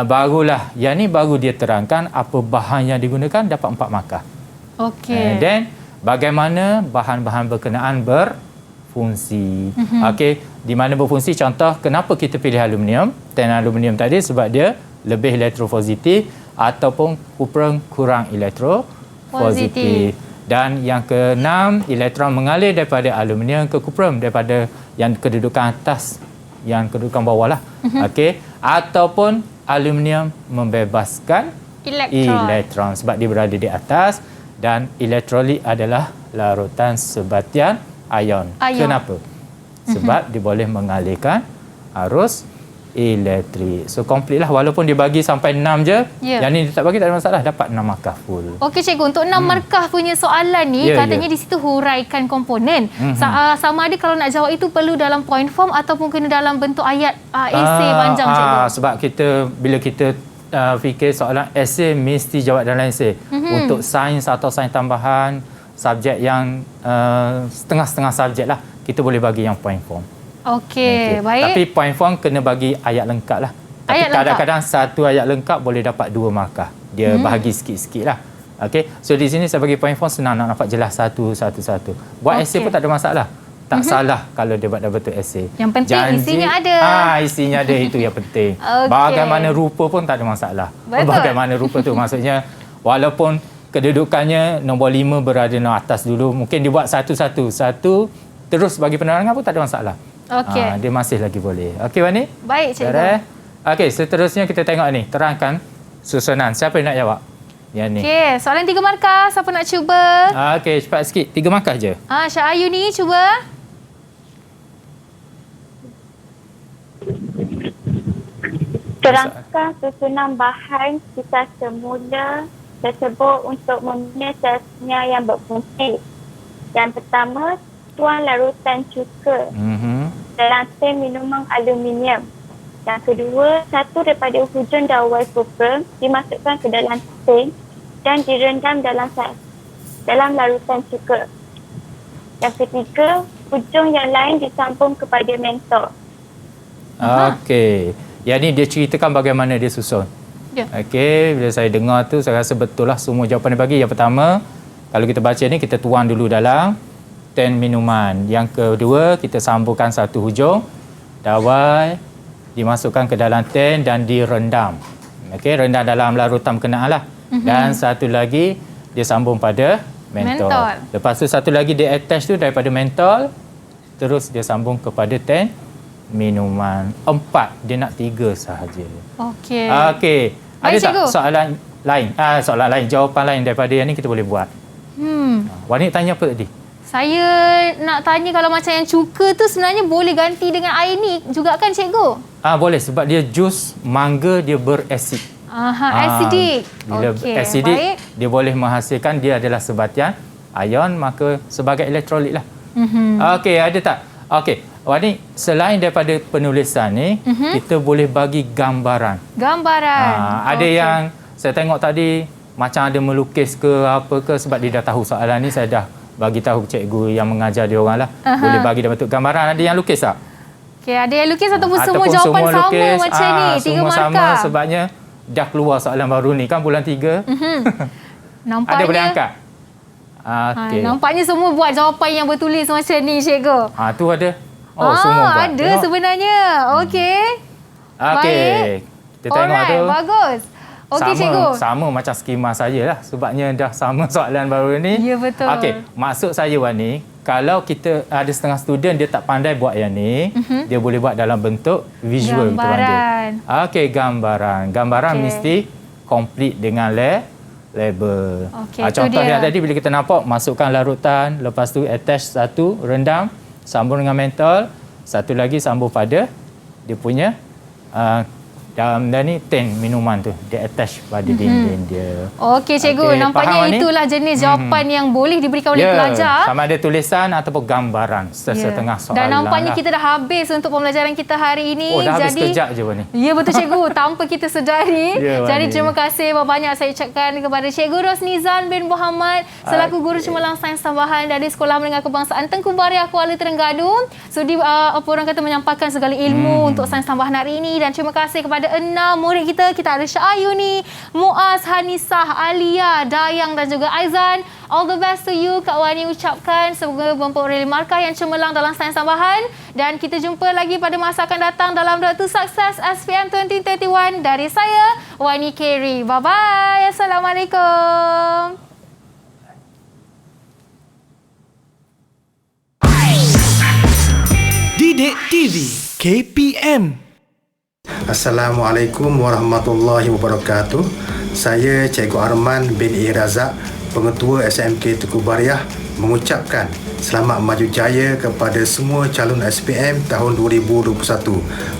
barulah yang ni baru dia terangkan apa bahan yang digunakan, dapat 4 markah. Okey. Dan bagaimana bahan-bahan berkenaan berfungsi. Okey, di mana berfungsi, contoh kenapa kita pilih aluminium, tan aluminium tadi sebab dia lebih elektropositif ataupun kuprum kurang elektropositif. Dan yang ke-6, elektron mengalir daripada aluminium ke kuprum, daripada yang kedudukan atas yang kedudukan bawah lah. Okey, ataupun aluminium membebaskan elektron sebab dia berada di atas, dan elektrolit adalah larutan sebatian ion. Kenapa? Sebab dia boleh mengalirkan arus elektrik. So komplit lah, walaupun dia bagi sampai 6 je. Yang ni dia tak bagi, tak ada masalah, dapat 6 markah full. Okey cikgu, untuk 6 markah punya soalan ni katanya di situ huraikan komponen. Sama ada kalau nak jawab itu perlu dalam point form ataupun kena dalam bentuk ayat esei panjang cikgu. Sebab bila kita fikir soalan esei mesti jawab dalam esei. Untuk sains atau sains tambahan, subjek yang setengah-setengah subjek lah, kita boleh bagi yang point form. Okey, baik. Tapi point form kena bagi ayat lengkap lah. Tapi kadang-kadang satu ayat lengkap boleh dapat 2 markah. Dia bahagi sikit-sikit lah. Okey, so di sini saya bagi point form senang nak dapat jelas satu. Buat esei pun tak ada masalah. Tak salah kalau dia buat double esei. Yang penting isinya ada. Isinya ada, itu yang penting. Bagaimana rupa pun tak ada masalah. Bagaimana rupa tu maksudnya walaupun kedudukannya nombor 5 berada di atas dulu, mungkin dibuat satu terus bagi penerangan pun tak ada masalah. Dia masih lagi boleh. Okey Wani? Baik cikgu. Okey, seterusnya kita tengok ni, terangkan susunan. Siapa yang nak jawab? Yang ni. Okey, soalan 3 markah, siapa nak cuba? Okey, cepat sikit. 3 markah je. Syah Ayu ni cuba. Terangkan susunan bahan kita semula tersebut untuk membina sel-selnya yang berfungsi. Yang pertama, tuan larutan cuka dalam tan minuman aluminium. Yang kedua, satu daripada hujung dawai kuprum dimasukkan ke dalam tan dan direndam dalam larutan cuka. Yang ketiga, hujung yang lain disambung kepada mentol. Okey. Yang ni dia ceritakan bagaimana dia susun. Okey, bila saya dengar tu saya rasa betul lah semua jawapan dia bagi. Yang pertama, kalau kita baca ni kita tuang dulu dalam tan minuman. Yang kedua, kita sambungkan satu hujung dawai, dimasukkan ke dalam tan dan direndam. Okey, rendam dalam larutan berkenaan lah. Dan satu lagi dia sambung pada mentol. Lepas tu satu lagi dia attach tu daripada mentol, terus dia sambung kepada tan minuman. 4, dia nak 3 sahaja. Okey. Okey. Ada tak soalan lain? Soalan lain, jawapan lain daripada yang ni kita boleh buat. Wani tanya apa tadi? Saya nak tanya kalau macam yang cuka tu sebenarnya boleh ganti dengan air ni juga kan cikgu? Boleh sebab dia jus mangga, dia berasid. Acidic. Bila acidic, dia boleh menghasilkan, dia adalah sebatian ion, maka sebagai elektrolit lah. Okey, ada tak? Okey, Wani, selain daripada penulisan ni, kita boleh bagi gambaran. Gambaran. Ada yang saya tengok tadi macam ada melukis ke apa ke, sebab dia dah tahu soalan ni, saya dah bagi tahu cikgu yang mengajar dia orang lah. Boleh bagi dalam bentuk gambaran. Ada yang lukis tak? Okey, ada yang lukis ataupun semua jawapan sama lukis, macam ni, 3 semua markah. Sama sebabnya dah keluar soalan baru ni kan bulan 3. Nampaknya Ada boleh angkat? Okay. Nampaknya semua buat jawapan yang bertulis macam ni, cikgu. Tu ada. Semua buat. Ada tengok. Sebenarnya. Okey. Okey. Kita tengok tu. Bagus. Okey, cikgu. Sama macam skema saya lah. Sebabnya dah sama soalan baru ni. Ya, betul. Okey, maksud saya Wani, kalau kita ada setengah student dia tak pandai buat yang ni, dia boleh buat dalam bentuk visual. Gambaran. Okey, gambaran. Gambaran mesti complete dengan label. Contoh yang tadi bila kita nampak, masukkan larutan, lepas tu attach satu, rendam, sambung dengan mentol, satu lagi sambung pada dia punya dalam ni tank minuman tu, dia attach pada dinding dia. Okey, cikgu. Nampaknya itulah jenis jawapan yang boleh diberikan oleh pelajar. Sama ada tulisan ataupun gambaran setengah soalan. Dan nampaknya kita dah habis untuk pembelajaran kita hari ini. Dah habis kejap je ni. Ya, betul cikgu. Tanpa kita sedari. Jadi terima kasih banyak saya ucapkan kepada Cikgu Rosnizan bin Muhammad selaku Guru Cemerlang Sains Tambahan dari Sekolah Menengah Kebangsaan Tengku Baria, Kuala Terengganu. Sudi menyampaikan segala ilmu untuk sains tambahan hari ini. Dan terima kasih kepada 6 murid kita. Kita ada Syayuni, Muaz, Hanisah, Alia, Dayang dan juga Aizan. All the best to you, Kak Wani ucapkan. Semoga memperoleh markah yang cemerlang dalam sains tambahan. Dan kita jumpa lagi pada masa akan datang dalam Road to Success SPM 2021 dari saya, Wani Kerry. Bye-bye. Assalamualaikum. Didik TV KPM. Assalamualaikum warahmatullahi wabarakatuh. Saya Cikgu Arman bin Razak, Pengetua SMK Tengku Bariah, mengucapkan selamat maju jaya kepada semua calon SPM tahun 2021,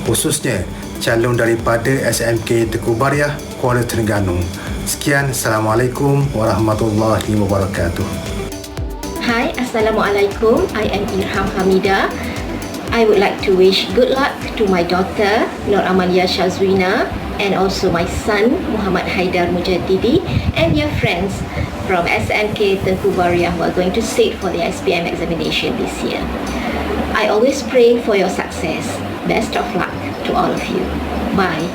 khususnya calon daripada SMK Tengku Bariah, Kuala Terengganu. Sekian, Assalamualaikum warahmatullahi wabarakatuh. Hai, Assalamualaikum. I am Irham Hamidah. I would like to wish good luck to my daughter Nur Amalia Shazwina and also my son Muhammad Haidar Mujadidi and their friends from SMK Tengku Bariah who are going to sit for the SPM examination this year. I always pray for your success. Best of luck to all of you. Bye.